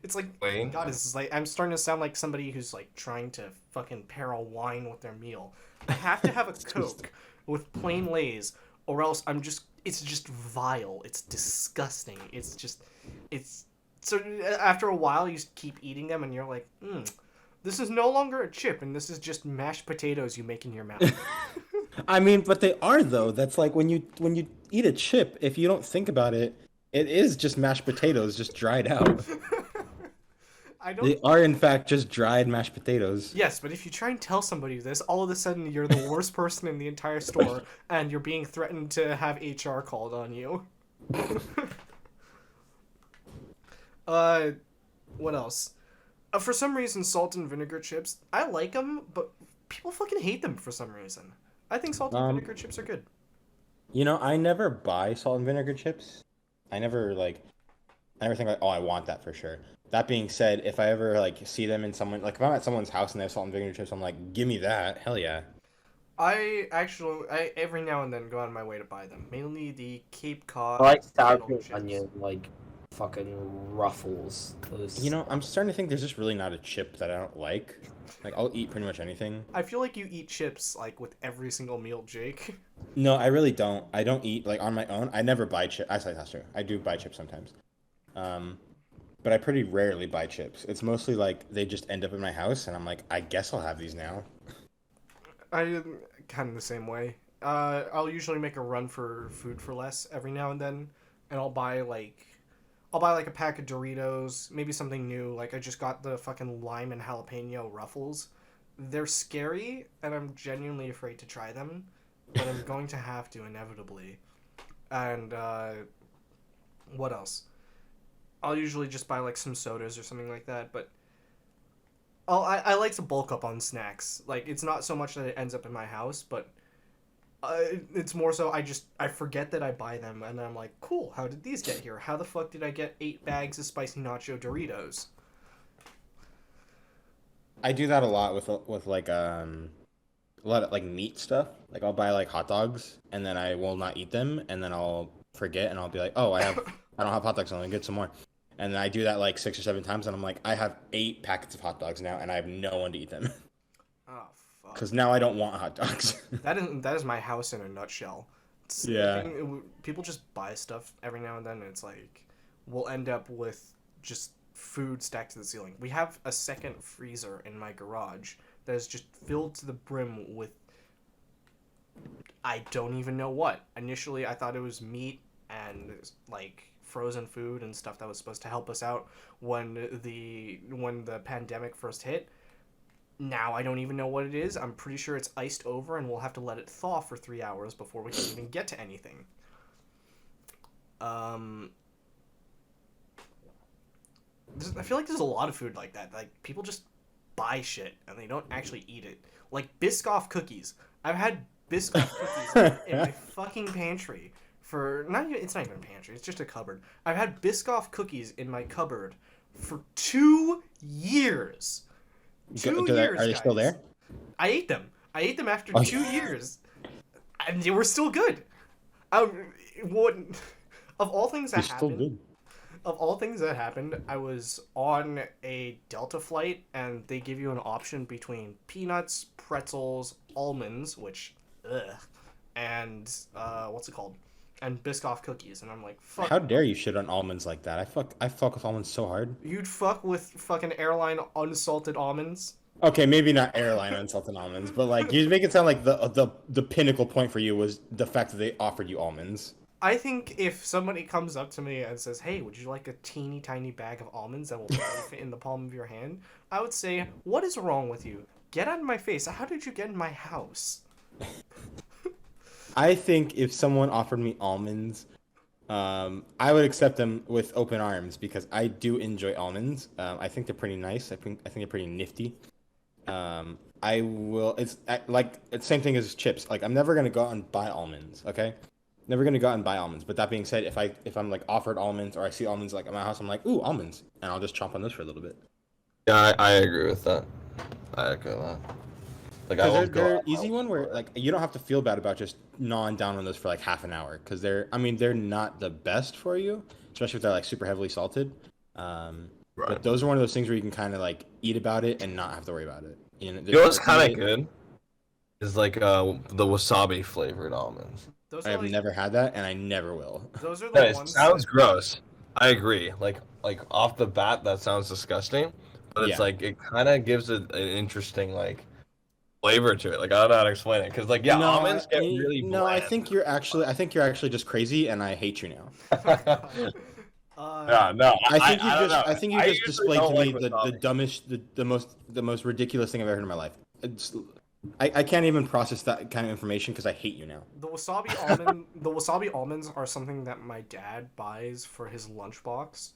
It's like, Plain? God, this is like I'm starting to sound like somebody who's like trying to fucking pair a wine with their meal. I have to have a Coke with plain Lay's, or else it's just vile. It's disgusting. It's so after a while you just keep eating them and you're like, this is no longer a chip and this is just mashed potatoes you make in your mouth. I mean, but they are though. That's like when you eat a chip, if you don't think about it, it is just mashed potatoes just dried out. They are in fact just dried mashed potatoes. Yes, but if you try and tell somebody this, all of a sudden you're the worst person in the entire store and you're being threatened to have HR called on you. What else? For some reason, salt and vinegar chips, I like them, but people fucking hate them for some reason. I think salt and vinegar chips are good. You know, I never buy salt and vinegar chips. I never think like, oh, I want that for sure. That being said, if I ever like see them in someone, like if I'm at someone's house and they have salt and vinegar chips, I'm like, give me that, hell yeah. I every now and then go out of my way to buy them. Mainly the Cape Cod. I like sour cream onion, like fucking Ruffles. Those... You know, I'm starting to think there's just really not a chip that I don't like. Like I'll eat pretty much anything. I feel like you eat chips like with every single meal, Jake. No, I really don't. I don't eat like on my own. I never buy chips. Actually, that's true. I do buy chips sometimes. But I pretty rarely buy chips. It's mostly like they just end up in my house, and I'm like, I guess I'll have these now. I'm kind of the same way. I'll usually make a run for food for less every now and then, and I'll buy like a pack of Doritos, maybe something new. Like I just got the fucking lime and jalapeno Ruffles. They're scary, and I'm genuinely afraid to try them, but I'm going to have to inevitably. And what else? I'll usually just buy like some sodas or something like that, but I like to bulk up on snacks. Like it's not so much that it ends up in my house, but It's more so I forget that I buy them, and I'm like, cool. How did these get here? How the fuck did I get 8 bags of spicy nacho Doritos? I do that a lot with like a lot of like meat stuff. Like I'll buy like hot dogs and then I will not eat them and then I'll forget and I'll be like, oh, I don't have hot dogs. I'm gonna get some more. And then I do that like 6 or 7 times and I'm like, I have 8 packets of hot dogs now and I have no one to eat them. Oh fuck. Because now I don't want hot dogs. That is my house in a nutshell. Yeah. People just buy stuff every now and then, and it's like we'll end up with just food stacked to the ceiling. We have a second freezer in my garage that is just filled to the brim with I don't even know what. Initially, I thought it was meat and like frozen food and stuff that was supposed to help us out when the pandemic first hit. Now I don't even know what it is. I'm pretty sure it's iced over and we'll have to let it thaw for 3 hours before we can even get to anything. I feel like there's a lot of food like that. Like, people just buy shit and they don't actually eat it. Like Biscoff cookies. I've had Biscoff cookies in my fucking pantry for... It's not even a pantry. It's just a cupboard. I've had Biscoff cookies in my cupboard for 2 years. 2 years, Are they still there? I ate them. I ate them after 2 years. And they were still good. Of all things that happened... Still good. Of all things that happened, I was on a Delta flight, and they give you an option between peanuts, pretzels, almonds, which, and, what's it called? And Biscoff cookies, and I'm like, fuck. How dare you shit on almonds like that? I fuck with almonds so hard. You'd fuck with fucking airline unsalted almonds? Okay, maybe not airline unsalted almonds, but like, you make it sound like the pinnacle point for you was the fact that they offered you almonds. I think if somebody comes up to me and says, hey, would you like a teeny tiny bag of almonds that will barely fit in the palm of your hand? I would say, what is wrong with you? Get out of my face. How did you get in my house? I think if someone offered me almonds, I would accept them with open arms because I do enjoy almonds. I think they're pretty nice. I think they're pretty nifty. I will. It's the same thing as chips. Like, I'm never gonna go out and buy almonds. Okay. Never gonna go out and buy almonds. But that being said, if I'm like offered almonds or I see almonds like at my house, I'm like, ooh, almonds, and I'll just chomp on those for a little bit. Yeah, I agree with that. I echo that. Like, they're an easy one where like you don't have to feel bad about just gnawing down on those for like half an hour because they're not the best for you, especially if they're like super heavily salted. Right. But those are one of those things where you can kind of like eat about it and not have to worry about it. You know what's kind of good is like the wasabi flavored almonds. I have never had that, and I never will. Those are the ones. It sounds gross. I agree. Like off the bat, that sounds disgusting. But it's like it kind of gives it an interesting like flavor to it. Like, I don't know how to explain it, because like almonds get really bland. No, I think you're actually just crazy, and I hate you now. No. I think you just displayed to me the dumbest, the most ridiculous thing I've ever heard in my life. I can't even process that kind of information because I hate you now. The wasabi almonds are something that my dad buys for his lunchbox,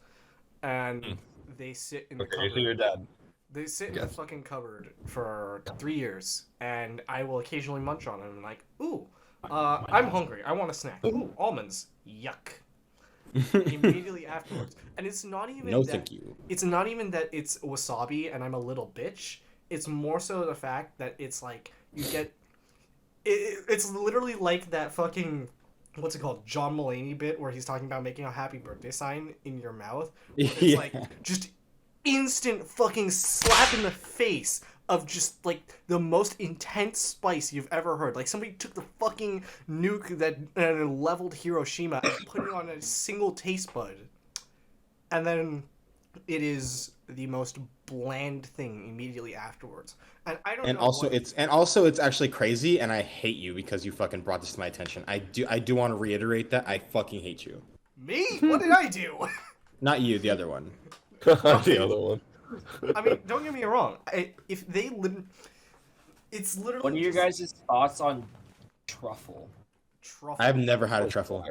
and they sit in the cupboard. So your dad. They sit in the fucking cupboard for 3 years, and I will occasionally munch on them and like, ooh, I'm hungry. I want a snack. Ooh, almonds. Yuck. Immediately afterwards. And it's not even thank you. It's not even that it's wasabi and I'm a little bitch. It's more so the fact that it's like you get it's literally like that fucking what's it called? John Mulaney bit where he's talking about making a happy birthday sign in your mouth. It's like just instant fucking slap in the face of just like the most intense spice you've ever heard. Like somebody took the fucking nuke that leveled Hiroshima and put it on a single taste bud. And then it is the most bland thing immediately afterwards. And I don't know. Also it's actually crazy, and I hate you because you fucking brought this to my attention. I do want to reiterate that I fucking hate you. Me? What did I do? Not you, the other one. The other one. I mean, don't get me wrong. It's literally. What are your guys' thoughts on truffle? I've never had a truffle.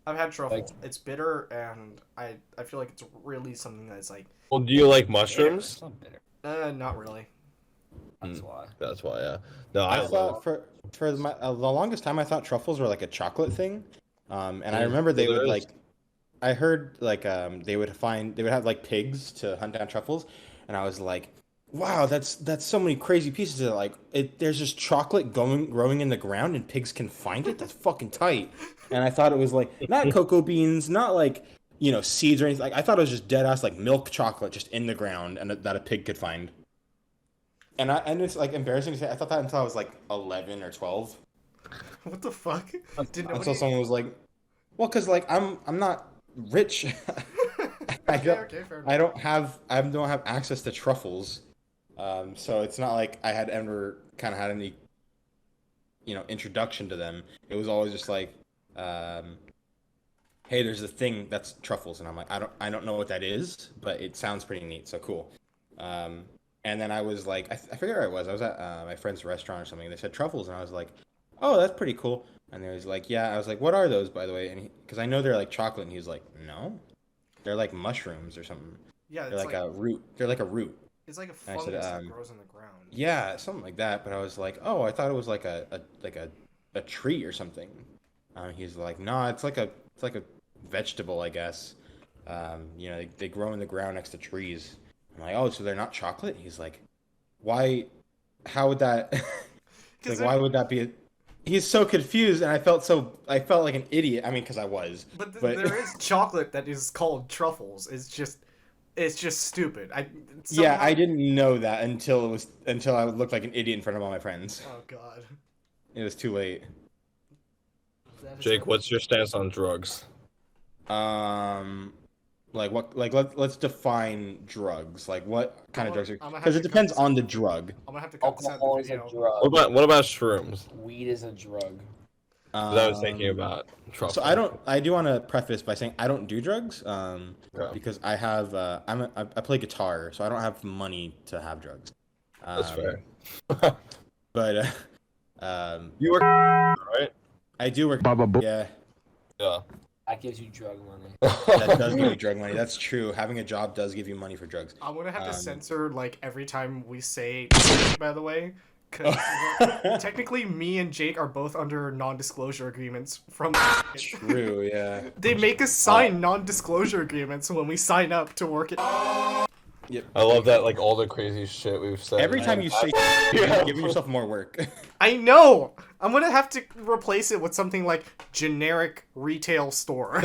I've had truffle. It's bitter, and I feel like it's really something that's like. Well, do you like mushrooms? It's not bitter. Not really. That's why. That's why, yeah. No, I I thought for the longest time I thought truffles were like a chocolate thing, and I remember they Well, would there like is. I heard like they would have like pigs to hunt down truffles, and I was like, wow, that's so many crazy pieces of like there's just chocolate growing in the ground and pigs can find it. That's fucking tight. And I thought it was like not cocoa beans, not like seeds or anything. Like I thought it was just dead ass like milk chocolate just in the ground and that a pig could find. And it's like embarrassing to say I thought that until I was like 11 or 12. What the fuck? Did Until nobody... someone was like, well, because like I'm not rich. I don't Okay, fair enough. I don't have access to truffles. So it's not like I had ever kind of had any introduction to them. It was always just like hey, there's a thing that's truffles, and I'm like, I don't know what that is, but it sounds pretty neat, so cool. And then I was like, I forget where I was. I was at my friend's restaurant or something, and they said truffles, and I was like, oh, that's pretty cool. And they was like, yeah. I was like, what are those, by the way? And because I know they're like chocolate, and he was like, no, they're like mushrooms or something. Yeah, They're like a root. They're like a root. It's like a And I fungus said, that grows in the ground. yeah, something like that. But I was like, oh, I thought it was like a tree or something. He's like, no, it's like a vegetable, I guess. They grow in the ground next to trees. I'm like, oh, so they're not chocolate? He's like, why? How would that? Like, why would that be? He's so confused, and I felt like an idiot. I mean, because I was. But there is chocolate that is called truffles. It's just stupid. Yeah, I didn't know that until I looked like an idiot in front of all my friends. Oh god. It was too late. Jake, what's your stance on drugs? Like what? Like let's define drugs. Like what kind of drugs are? I'm gonna have Because it to depends cut on the drug. I'm gonna have to cut this out of the Alcohol is a video. drug. What about shrooms? Weed is a drug. 'Cause I was thinking about truffles. So I do want to preface by saying I don't do drugs. Because I have I play guitar, so I don't have money to have drugs. That's fair. But You work, right? I do work. Yeah, Yeah. That gives you drug money. that does give you drug money. That's true. Having a job does give you money for drugs. I'm gonna have to censor like every time we say by the way. Because technically, me and Jake are both under non-disclosure agreements from. True, yeah. They make us sign non-disclosure agreements when we sign up to work at. Yep. I love that, like, all the crazy shit we've said. Every time you say, you're giving yourself more work. I know. I'm gonna have to replace it with something like generic retail store.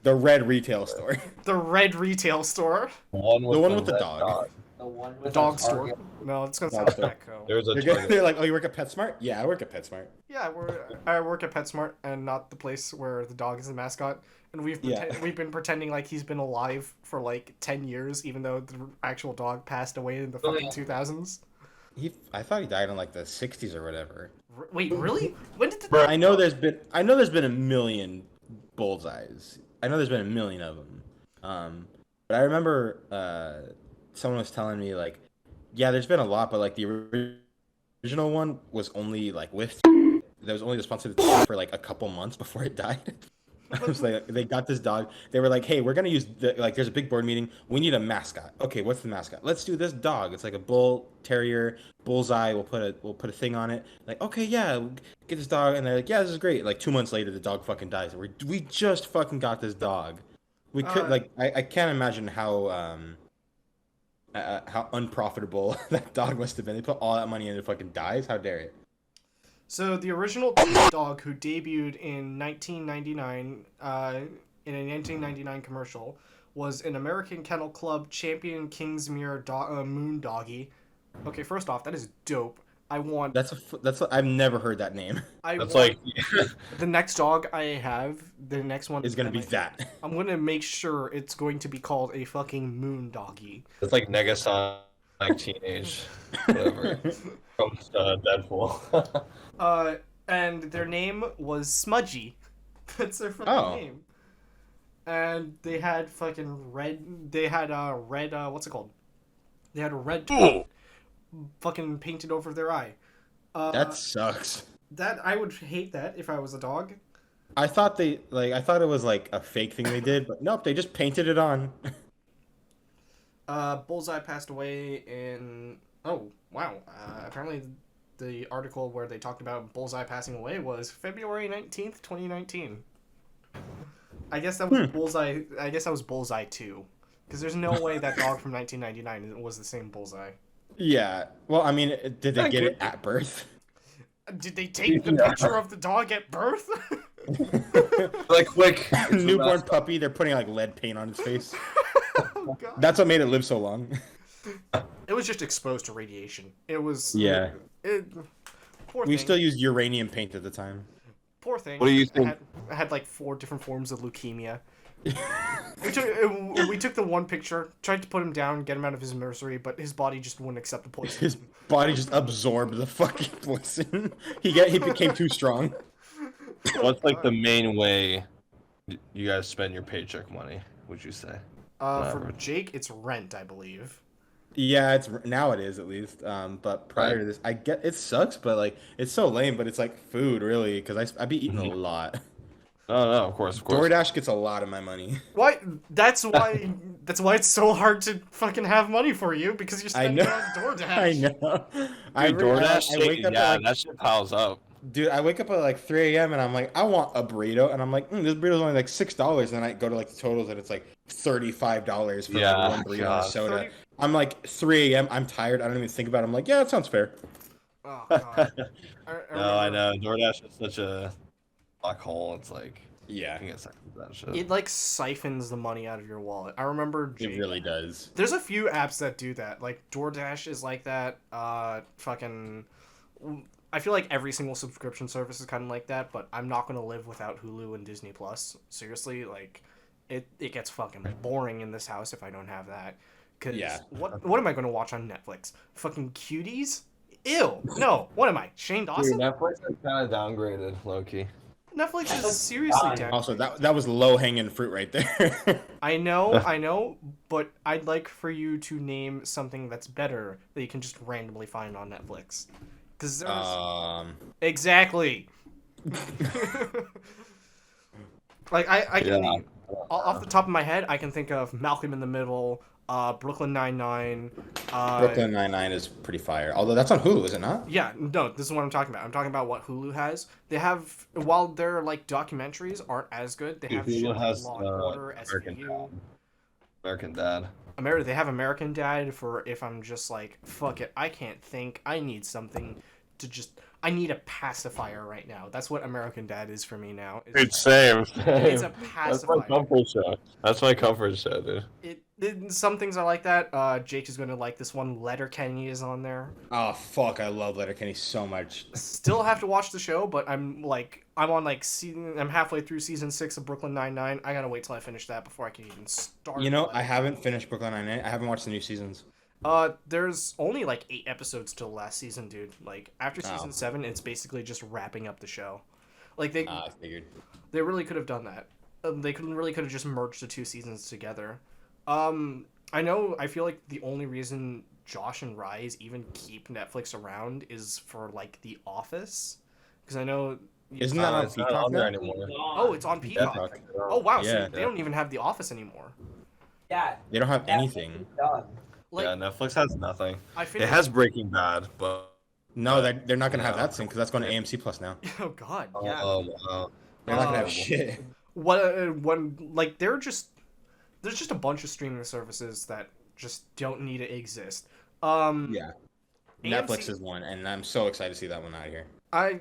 The red retail store. The red retail store. The one with the red dog. The one with Dog a store. target. No, it's gonna Dog sound store. Petco. There's a They're like, oh, you work at PetSmart? Yeah, I work at PetSmart. Yeah, I work at PetSmart and not the place where the dog is the mascot. And we've been pretending like he's been alive for like 10 years, even though the actual dog passed away in the fucking 2000s. I thought he died in like the 60s or whatever. Wait, really? When did the I know there's been a million bullseyes. I know there's been a million of them. But I remember someone was telling me like, yeah, there's been a lot, but like the original one was only like that was only responsible for like a couple months before it died. I was like, they got this dog. They were like, hey, we're gonna use there's a big board meeting. We need a mascot. Okay, what's the mascot? Let's do this dog. It's like a bull terrier, bullseye. We'll put a thing on it. Like, okay, yeah, we'll get this dog. And they're like, yeah, this is great. Like 2 months later, the dog fucking dies. We just fucking got this dog. We could I can't imagine how unprofitable that dog must have been. They put all that money in and it fucking dies. How dare it? So the original dog who debuted in 1999 in a 1999 commercial was an American Kennel Club champion Kingsmere Moon Doggy. Okay, first off, that is dope. I've never heard that name. The next dog I have, the next one is gonna be that. I'm gonna make sure it's going to be called a fucking Moon Doggy. It's like Negasonic Teenage, whatever, from Deadpool. And their name was Smudgy. That's their fucking name. And they had fucking red. They had red. What's it called? They had a red fucking painted over their eye. That sucks. That I would hate that if I was a dog. I thought it was like a fake thing they did, but nope, they just painted it on. Bullseye passed away in Oh, wow. Apparently the article where they talked about Bullseye passing away was February 19th, 2019. I guess that was Bullseye. I guess that was Bullseye 2. Because there's no way that dog from 1999 was the same Bullseye. Yeah. Well, I mean, did they get it at birth? Did they take the picture of the dog at birth? Like quick Newborn puppy. They're putting like lead paint on his face. Oh, God. That's what made it live so long. It was just exposed to radiation. It was. Yeah. Poor We thing. still used uranium paint at the time. Poor thing. What do you think? I had like 4 different forms of leukemia. We took the one picture, tried to put him down, get him out of his nursery, but his body just wouldn't accept the poison. His body just absorbed the fucking poison. He became too strong. What's like the main way you guys spend your paycheck money? Would you say? For Jake, it's rent, I believe. Yeah, now it is at least. But prior to this, I get it sucks, but like it's so lame. But it's like food, really, because I be eating a lot. Oh no, of course. DoorDash gets a lot of my money. Why? That's why it's so hard to fucking have money for you, because you're spending it on DoorDash. I know. DoorDash, I wake up yeah, at like, that shit piles up. dude, I wake up at like 3 a.m. and I'm like, I want a burrito, and I'm like, this burrito's only like $6, and then I go to like the totals and it's like $35 for like one burrito and a soda. 30... I'm like 3 a.m. I'm tired. I don't even think about it. I'm like, yeah, that sounds fair. Oh God. I know. DoorDash is such a black hole. It's like, Yeah, I can get second to that shit. It like siphons the money out of your wallet. I remember Jake, it really does. There's a few apps that do that. Like DoorDash is like that. Fucking. I feel like every single subscription service is kind of like that. But I'm not gonna live without Hulu and Disney Plus. Seriously, like, it gets fucking boring in this house if I don't have that. Cause what am I gonna watch on Netflix? Fucking Cuties? Ew. No. What am I? Shane Dawson? Dude, Netflix is kind of downgraded, low key. Netflix is seriously down. Also, that was low hanging fruit right there. I know, but I'd like for you to name something that's better that you can just randomly find on Netflix. Because there's... Exactly. Like I can off the top of my head, I can think of Malcolm in the Middle, Brooklyn Nine-Nine. Brooklyn Nine-Nine is pretty fire. Although that's on Hulu, is it not? Yeah, no, this is what I'm talking about. I'm talking about what Hulu has. They have, while their like documentaries aren't as good, they have shit like Law and Order, SVU. American Dad. They have American Dad for if I'm just like, fuck it, I can't think, I need something to just, I need a pacifier right now. That's what American Dad is for me now. Dude, same. It's a pacifier. That's my comfort show. That's my comfort show, dude. Some things are like that. Jake is going to like this one. Letterkenny is on there. Oh, fuck, I love Letterkenny so much. Still have to watch the show, but I'm halfway through season 6 of Brooklyn Nine-Nine. I gotta wait till I finish that before I can even start. You know, I haven't finished Brooklyn Nine-Nine. I haven't watched the new seasons. There's only like 8 episodes till last season, dude. Like after season 7, it's basically just wrapping up the show. Like I figured they really could have done that. They could have just merged the 2 seasons together. I feel like the only reason Josh and Rise even keep Netflix around is for like The Office, because I know. Isn't that on Peacock there now? anymore? Oh, it's on Peacock. Peacock. Oh wow, Yeah. so they don't even have The Office anymore. Yeah. They don't have anything. Done. Like, Yeah, Netflix has nothing. I It finished... has Breaking Bad, but No, they're not gonna have that soon because that's going to AMC Plus now. Oh God, yeah. oh wow. They're not gonna have shit. There's just a bunch of streaming services that just don't need to exist. Yeah. AMC, Netflix is one, and I'm so excited to see that one out of here. I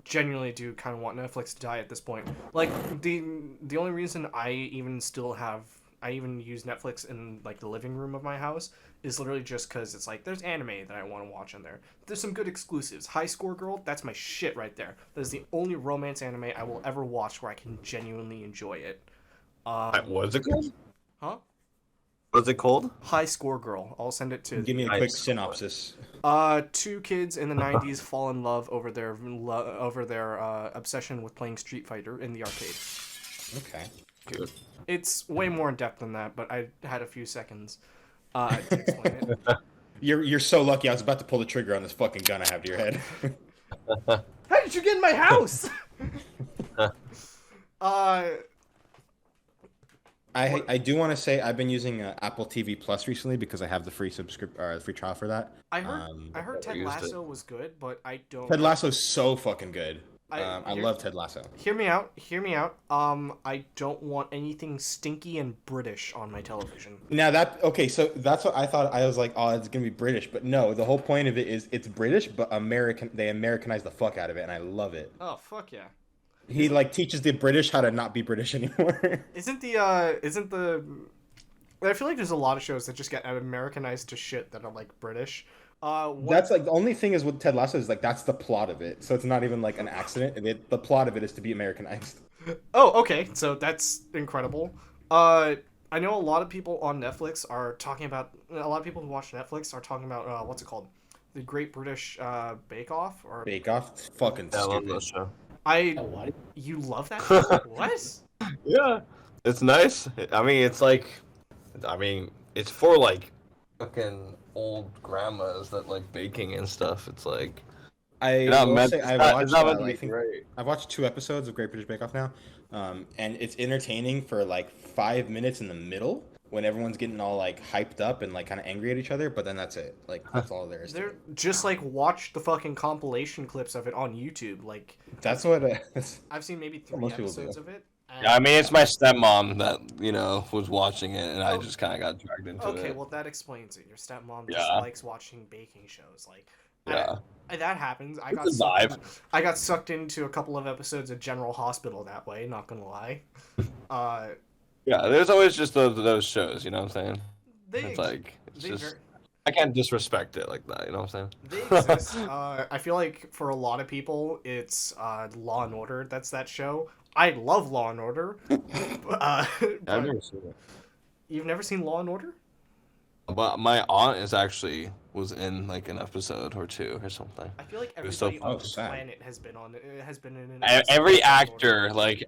genuinely do kind of want Netflix to die at this point. Like the only reason I even use Netflix in like the living room of my house is literally just because it's like there's anime that I want to watch on there. There's some good exclusives. High Score Girl, that's my shit right there. That is the only romance anime I will ever watch where I can genuinely enjoy it. What is it called? Huh? What's it called? High Score Girl. I'll send it to. Give me a quick synopsis. 2 kids in the 90s fall in love over their obsession with playing Street Fighter in the arcade. Okay. Good. It's way more in depth than that, but I had a few seconds to explain it. You're so lucky. I was about to pull the trigger on this fucking gun I have to your head. How did you get in my house? I do want to say I've been using Apple TV Plus recently because I have the free free trial for that. I heard Ted Lasso was good, but I don't. Ted Lasso's so fucking good. I love Ted Lasso. Hear me out. Hear me out. I don't want anything stinky and British on my television. Now so that's what I thought. I was like, oh, it's gonna be British, but no. The whole point of it is it's British, but American. They Americanize the fuck out of it, and I love it. Oh fuck yeah. He like teaches the British how to not be British anymore. Isn't the I feel like there's a lot of shows that just get Americanized to shit that are like British. That's like the only thing is with Ted Lasso is like that's the plot of it, so it's not even like an accident. The plot of it is to be Americanized. Oh, okay, so that's incredible. I know a lot of people on Netflix are talking about. A lot of people who watch Netflix are talking about what's it called, the Great British Bake Off or Bake Off. It's fucking I love stupid. that show. You love that show? What? Yeah, it's nice. I mean, it's for like fucking old grandmas that like baking and stuff. It's like I've watched 2 episodes of Great British Bake Off now, and it's entertaining for like 5 minutes in the middle when everyone's getting all like hyped up and like kind of angry at each other, but then that's it. Like that's all there is. They're just like watch the fucking compilation clips of it on YouTube. Like that's what I've seen maybe 3 episodes of it. Yeah, I mean, it's my stepmom that was watching it, and I just kind of got dragged into it. Okay, well that explains it. Your stepmom just likes watching baking shows. Like, that happens. I got sucked into a couple of episodes of General Hospital that way. Not gonna lie. Yeah, there's always just those shows. You know what I'm saying? I can't disrespect it like that. You know what I'm saying? They exist. I feel like for a lot of people, it's Law and Order. That's that show. I love Law and Order. I've never seen it. You've never seen Law and Order? But my aunt was in like an episode or 2 or something. I feel like everybody on the planet has been in an every actor, like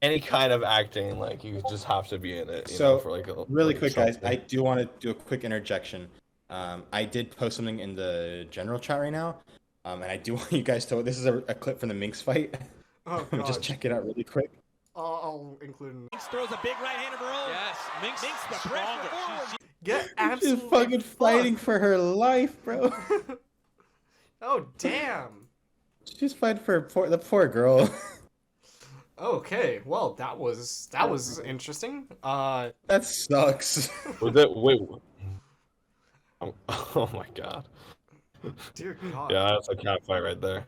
any kind of acting, like you just have to be in it. For like really quick, guys, I do want to do a quick interjection. I did post something in the general chat right now, and I do want you guys to. This is a clip from the Minx fight. Oh, God. Just check it out really quick. I'll include. Minx throws a big right hand of her own. Yes, Minx the stronger. Get absolutely She's fucking fighting for her life, bro. Oh damn. She's fighting for the poor girl. Okay, well that was interesting. That sucks. Wait. Oh my god. Dear God. Yeah, that's a cat fight right there.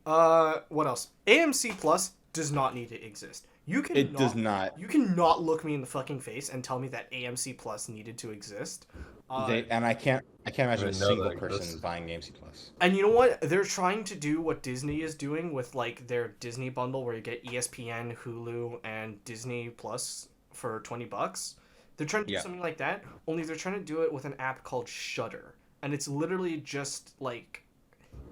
What else? AMC Plus does not need to exist. It does not. You cannot look me in the fucking face and tell me that AMC Plus needed to exist. I can't imagine a single person buying AMC Plus. And you know what? They're trying to do what Disney is doing with like their Disney bundle, where you get ESPN, Hulu, and Disney Plus for $20. They're trying to do something like that. Only they're trying to do it with an app called Shudder, and it's literally just like,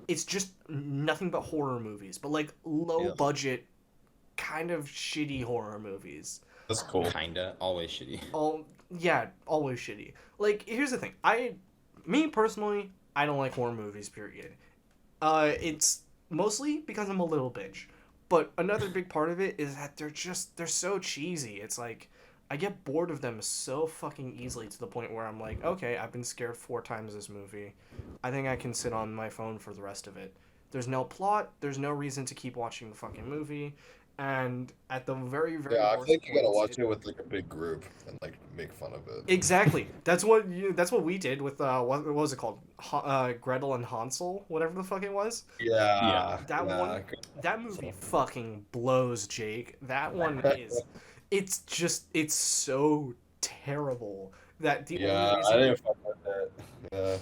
it's just nothing but horror movies, but like low budget, kind of shitty horror movies. That's cool. Kinda, always shitty. Oh yeah, always shitty. Like here's the thing, me personally, I don't like horror movies. Period. It's mostly because I'm a little bitch, but another big part of it is that they're so cheesy. It's like I get bored of them so fucking easily to the point where I'm like, okay, I've been scared 4 times this movie. I think I can sit on my phone for the rest of it. There's no plot. There's no reason to keep watching the fucking movie. And at the very, very I worst think you gotta points, watch it with like a big group and like make fun of it. Exactly. That's what we did with what was it called? Gretel and Hansel, whatever the fuck it was. Yeah. That movie fucking blows, Jake. That one is. It's so terrible that the only reason I didn't fuck with that. Yeah.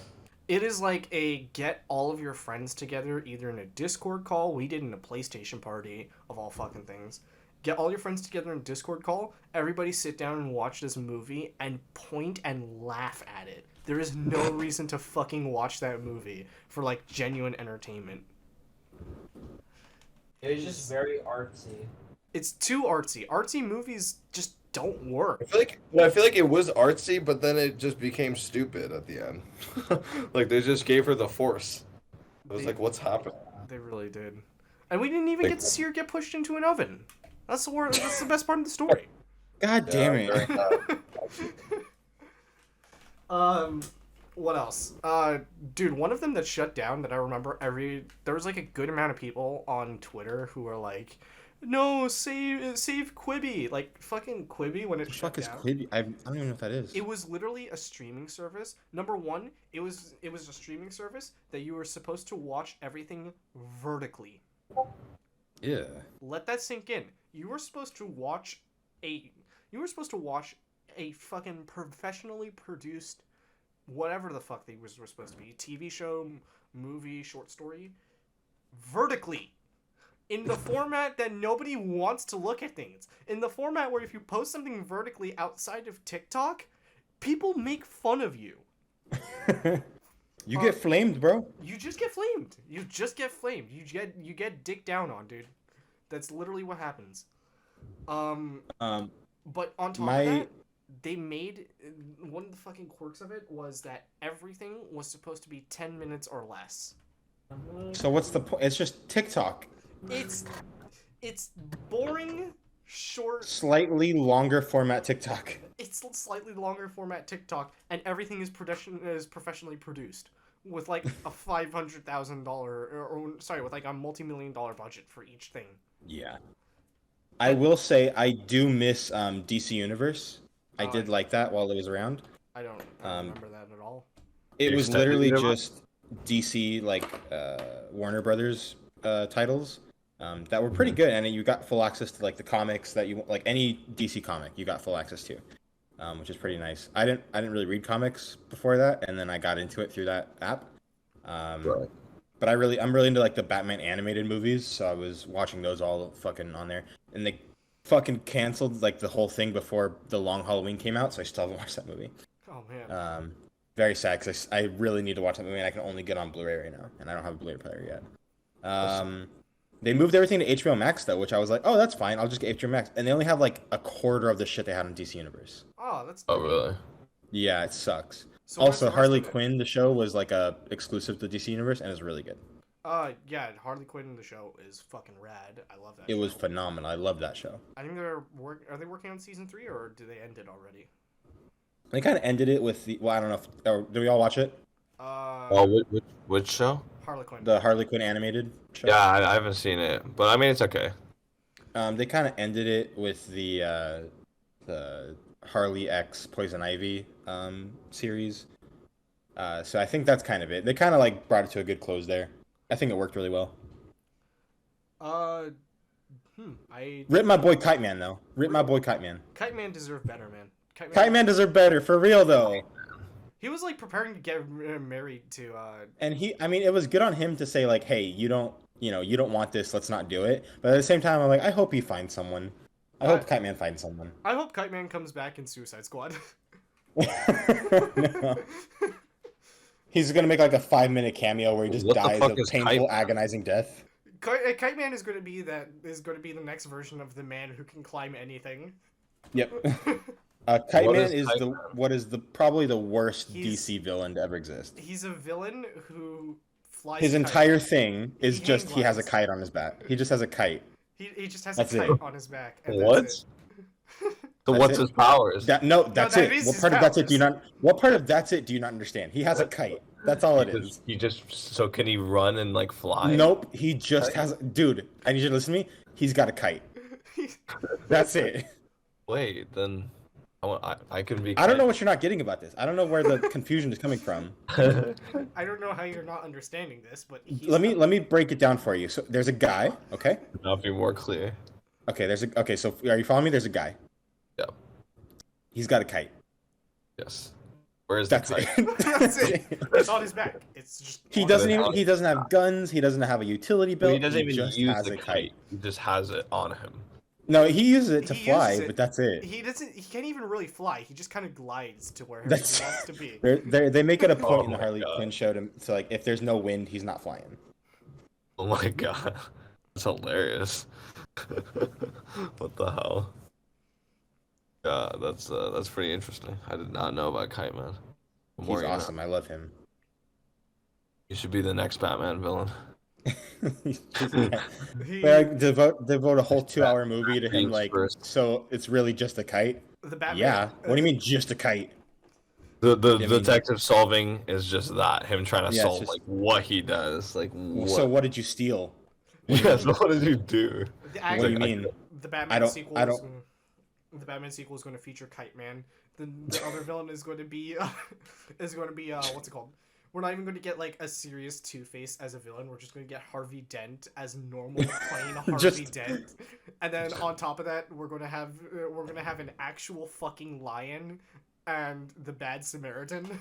it is like a get all of your friends together either in a Discord call. We did in a PlayStation party of all fucking things. Get all your friends together in a Discord call. Everybody sit down and watch this movie and point and laugh at it. There is no reason to fucking watch that movie for like genuine entertainment. It was just very artsy. It's too artsy. Artsy movies just don't work. I feel like it was artsy, but then it just became stupid at the end. Like they just gave her the force. It was like, what's happening? They really did. And we didn't even get to see her get pushed into an oven. That's the best part of the story. God damn it. What else? Dude, one of them that shut down that I remember there was like a good amount of people on Twitter who were like, no, save Quibi. Like, fucking Quibi when it shut down. What the fuck is Quibi? I don't even know what that is. It was literally a streaming service. Number one, it was a streaming service that you were supposed to watch everything vertically. Yeah. Let that sink in. You were supposed to watch a fucking professionally produced whatever the fuck they were supposed to be, TV show, movie, short story, vertically. In the format that nobody wants to look at things. In the format where if you post something vertically outside of TikTok, people make fun of you. You get flamed, bro. You just get flamed. You get dick down on, dude. That's literally what happens. But on top of that, they made one of the fucking quirks of it was that everything was supposed to be 10 minutes or less. So what's the point? It's just TikTok. It's boring, short, slightly longer format TikTok. It's slightly longer format TikTok, and everything is professionally produced with like a $500,000 with like a multi-million-dollar budget for each thing. Yeah, I will say I do miss DC Universe. I did like that while it was around. I don't remember that at all. It was literally just DC Warner Brothers titles. That were pretty good, and you got full access to like the comics that you like any DC comic you got full access to, which is pretty nice. I didn't really read comics before that, and then I got into it through that app. Right. But I'm really into like the Batman animated movies, so I was watching those all fucking on there, and they fucking canceled like the whole thing before the Long Halloween came out, so I still haven't watched that movie. Oh man. Very sad because I really need to watch that movie, and I can only get on Blu-ray right now, and I don't have a Blu-ray player yet. They moved everything to HBO Max though, which I was like, oh, that's fine. I'll just get HBO Max, and they only have like a quarter of the shit they had on DC Universe. Oh, that's. Oh really? Yeah, it sucks. So also, Harley Quinn, the show was like a exclusive to DC Universe, and it's really good. Yeah, Harley Quinn the show is fucking rad. I love that. It was phenomenal. I love that show. I think are they working on season 3 or do they end it already? They kind of ended it with the. Well, I don't know. Did we all watch it? Which show? Harley Quinn. The Harley Quinn animated show. Yeah, I haven't seen it, but I mean it's okay. They kind of ended it with the Harley X Poison Ivy series. So I think that's kind of it. They kind of like brought it to a good close there. I think it worked really well. Rip my boy Kite Man though. Rip my boy Kite Man. Kite Man deserved better, man. Kite Man deserved better for real though. He was like preparing to get married to. And it was good on him to say like, hey, you don't want this. Let's not do it. But at the same time, I'm like, I hope he finds someone. I hope Kite Man finds someone. I hope Kite Man comes back in Suicide Squad. No. He's gonna make like a 5-minute cameo where he just dies of painful, agonizing death. Kite Man is gonna be the next version of the man who can climb anything. Yep. Kite Man is probably the worst DC villain to ever exist. He's a villain who flies. His entire thing is just he has a kite on his back. He just has a kite. He just has a kite on his back. And what? That's it. So what's his powers? That's it. What part of that's it do you not? What part of that's it do you not understand? He has a kite. That's all it is. So can he run and like fly? Nope. He just has. Dude, I need you to listen to me. He's got a kite. That's it. Wait, then I can be. I don't know what you're not getting about this. I don't know where the confusion is coming from. I don't know how you're not understanding this, but let me break it down for you. So there's a guy. Okay. I'll be more clear. Okay. So are you following me? There's a guy. Yeah. He's got a kite. Yes. Where is that kite? That's it. It's on his back. It's just. He doesn't have guns. He doesn't have a utility belt. He doesn't even use the kite. He just has it on him. No, he uses it to fly, but that's it. He can't even really fly. He just kind of glides to where he wants to be. They make it a point in the Harley Quinn show to like if there's no wind, he's not flying. Oh my god, that's hilarious. What the hell? Yeah, that's pretty interesting. I did not know about Kite Man. He's awesome. I love him. He should be the next Batman villain. He, But like, devote a whole 2-hour movie to him, Thanks, like, Bruce. so it's really just a kite. the Batman. Yeah. What do you mean just a kite? The I mean- detective solving is just that, him trying to Yeah, it's solve just- like what he does, like what. So what did you steal? Yeah, so what did you do? What do you mean? The Batman I don't- sequel. I don't- The Batman sequel is going to feature Kite Man. The other villain is going to be what's it called? We're not even going to get like a serious Two-Face as a villain. We're just going to get Harvey Dent as normal plain Harvey Dent, and then on top of that, we're going to have an actual fucking lion and the Bad Samaritan.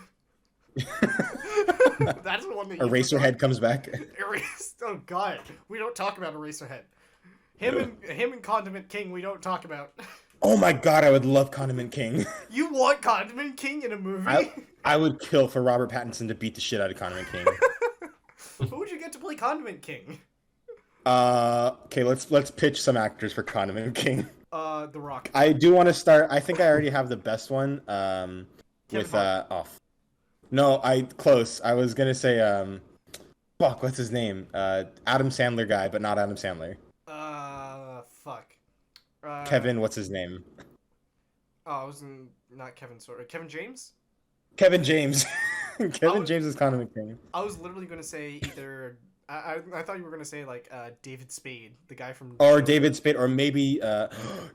That's the one that Eraserhead comes back. Oh god, we don't talk about Eraserhead. Him and Condiment King, we don't talk about. Oh my god, I would love Condiment King. You want Condiment King in a movie? I would kill for Robert Pattinson to beat the shit out of Condiment King. Who would you get to play Condiment King? Okay, let's pitch some actors for Condiment King. The Rock. I do want to start. I think I already have the best one. With no, close. I was gonna say fuck, what's his name? Adam Sandler guy, but not Adam Sandler. Fuck. Kevin, what's his name? Oh, I was not Kevin. Sorry, Kevin James. Kevin James. Kevin James is Condiment King. I was literally gonna say either. I thought you were gonna say like David Spade, the guy from. Or David Spade, or maybe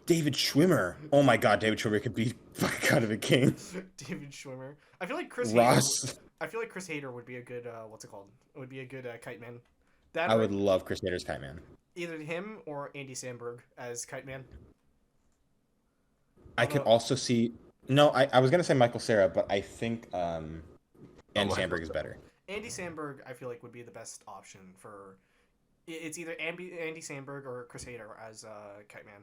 David Schwimmer. Oh my god, David Schwimmer could be fucking Condiment King. David Schwimmer. I feel like Chris. Ross. Hader, I feel like Chris Hader would be a good what's it called? Would be a good Kite Man. I would love Chris Hader's Kite Man. Either him or Andy Samberg as Kite Man. I could also see. No, I was gonna say Michael Cera, but I think Andy Samberg is better. Andy Samberg, I feel like, would be the best option for. It's either Andy Samberg or Chris Hader as Kite Man.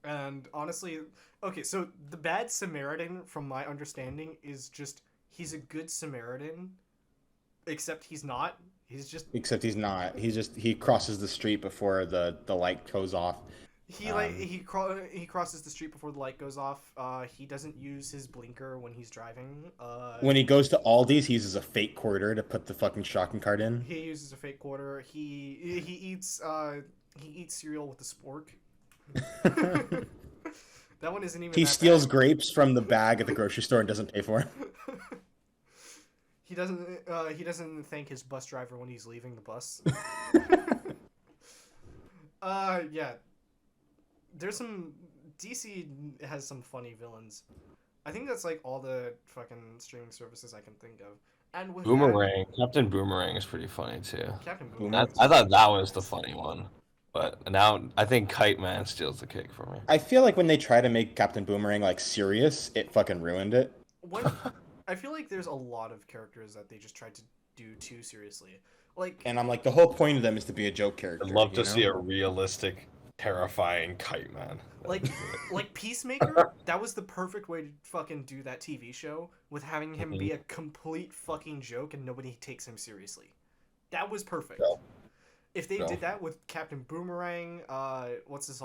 And honestly, okay, so the Bad Samaritan, from my understanding, is just he's a good Samaritan, except he's not. Except he's not. He crosses the street before the light goes off. He crosses the street before the light goes off. He doesn't use his blinker when he's driving. When he goes to Aldi's, he uses a fake quarter to put the fucking shopping cart in. He uses a fake quarter. He eats cereal with a spork. That one isn't even. He that steals bad. grapes from the bag at the grocery store and doesn't pay for it. He doesn't thank his bus driver when he's leaving the bus. Yeah. There's some DC has some funny villains. I think that's like all the fucking streaming services I can think of. And with Boomerang, Captain Boomerang is pretty funny too. Captain I Boomerang. thought that was the funny one, but now I think Kite Man steals the cake for me. I feel like when they try to make Captain Boomerang like serious, it fucking ruined it. I feel like there's a lot of characters that they just tried to do too seriously. Like, And I'm like, the whole point of them is to be a joke character. I'd love to you know? see a realistic, terrifying Kite Man. like Peacemaker, that was the perfect way to fucking do that TV show, with having him be a complete fucking joke and nobody takes him seriously. That was perfect. No. If they No. did that with Captain Boomerang, what's his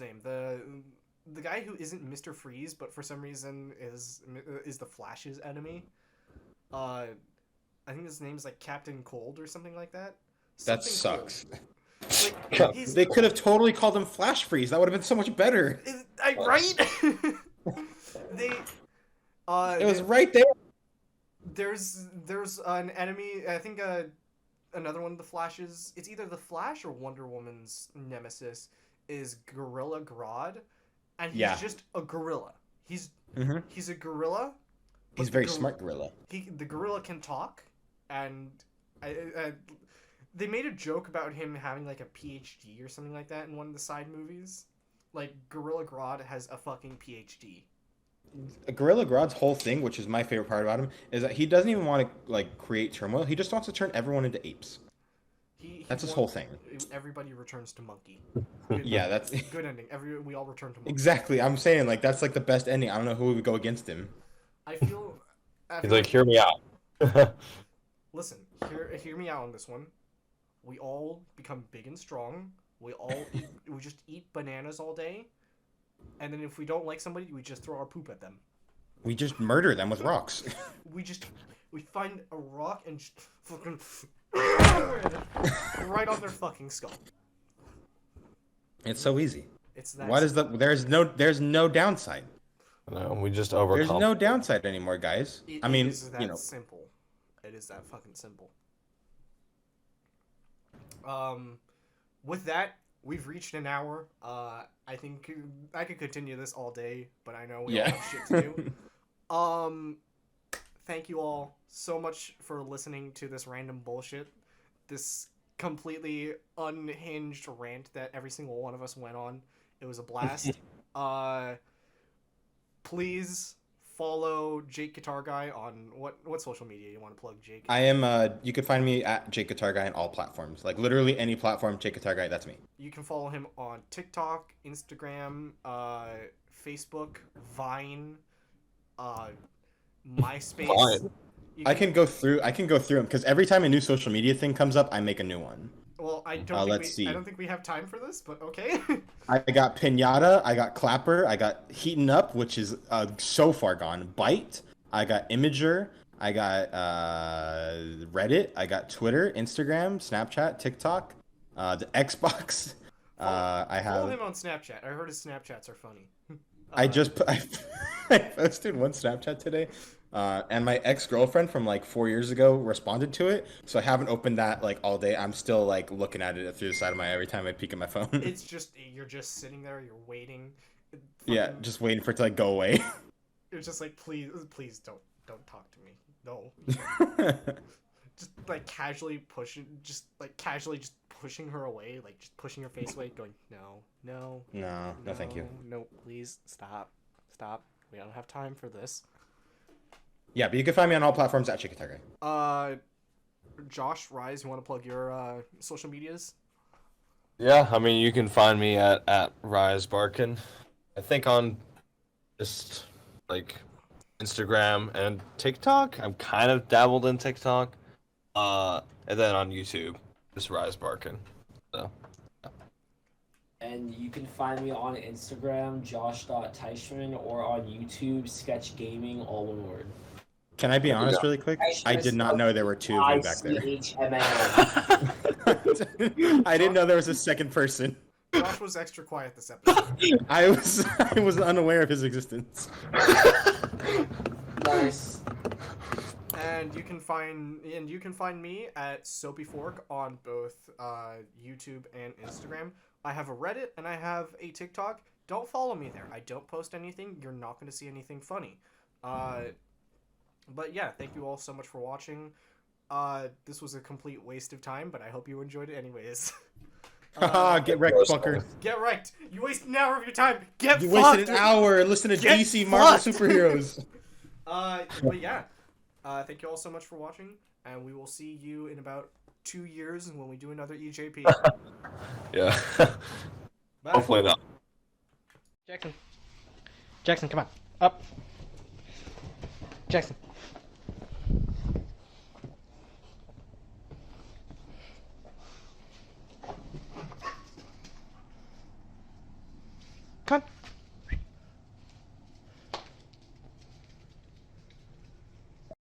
name? The guy who isn't Mr. Freeze, but for some reason is the Flash's enemy. I think his name's like Captain Cold or something like that. That Something Cold. sucks. Like, They could have totally called him Flash Freeze. That would have been so much better. Right? It was right there. There's an enemy. I think another one of the Flashes. It's either the Flash or Wonder Woman's nemesis is Gorilla Grodd, and he's just a gorilla. He's a gorilla. He's very smart gorilla. The gorilla can talk, and they made a joke about him having like a PhD or something like that in one of the side movies. Like, Gorilla Grodd has a fucking PhD. Gorilla Grodd's whole thing, which is my favorite part about him, is that he doesn't even want to like create turmoil. He just wants to turn everyone into apes. That's his whole thing. Everybody returns to monkey. Yeah, that's good ending. We all return to monkey. Exactly. I'm saying like that's like the best ending. I don't know who would go against him. I feel He's like, hear me out. Listen, hear me out on this one. We all become big and strong. We just eat bananas all day, and then if we don't like somebody, we just throw our poop at them. We just murder them with rocks. We find a rock and just fucking right on their fucking skull. It's so easy. It's that. What is the? There's no downside. No, we just overcome. There's no downside anymore, guys. I mean, it is that you know. simple. It is that fucking simple. With that, we've reached an hour. I think I could continue this all day, but I know we all have shit to do. Thank you all so much for listening to this random bullshit. This completely unhinged rant that every single one of us went on. It was a blast. Please follow Jake Guitar Guy on what social media you want to plug, Jake? I am. You can find me at Jake Guitar Guy on all platforms. Like literally any platform, Jake Guitar Guy. That's me. You can follow him on TikTok, Instagram, Facebook, Vine, MySpace. Vine. I can go through them because every time a new social media thing comes up, I make a new one. Well, I don't think we have time for this, but okay. I got Pinata, I got Clapper, I got Heatin' Up, which is so far gone. Bite, I got Imager, I got Reddit, I got Twitter, Instagram, Snapchat, TikTok, the Xbox. I have. Follow him on Snapchat. I heard his Snapchats are funny. I posted one Snapchat today. And my ex-girlfriend from like 4 years ago responded to it, so I haven't opened that like all day. I'm still like looking at it through the side of my eye every time I peek at my phone. It's just you're just sitting there, you're waiting. Yeah, just waiting for it to like go away. You're just like, please don't talk to me. No. Just like casually pushing her away, like just pushing her face away, going no, thank you. No, please stop. We don't have time for this. Yeah, but you can find me on all platforms at Jake Guitar Guy. Josh, Rise, you want to plug your social medias? Yeah, I mean, you can find me at Rise Barkin. I think on just like Instagram and TikTok. I'm kind of dabbled in TikTok. And then on YouTube, just Rise Barkin. So. And you can find me on Instagram, josh.teichman, or on YouTube, Sketch Gaming, all one word. Can I be honest really quick? I did not know there were two of you back there. I didn't know there was a second person. Josh was extra quiet this episode. I was unaware of his existence. Nice. And you can find me at Soapy Fork on both YouTube and Instagram. I have a Reddit and I have a TikTok. Don't follow me there. I don't post anything. You're not going to see anything funny. But yeah, thank you all so much for watching. This was a complete waste of time, but I hope you enjoyed it anyways. Get wrecked, fucker. Get wrecked. You wasted an hour of your time. Get You fucked. wasted an hour listening to Get DC Marvel fucked. superheroes. But yeah, thank you all so much for watching, and we will see you in about 2 years when we do another EJP. Yeah. Bye. Hopefully not. Jackson, come on. Up. Jackson. Come on.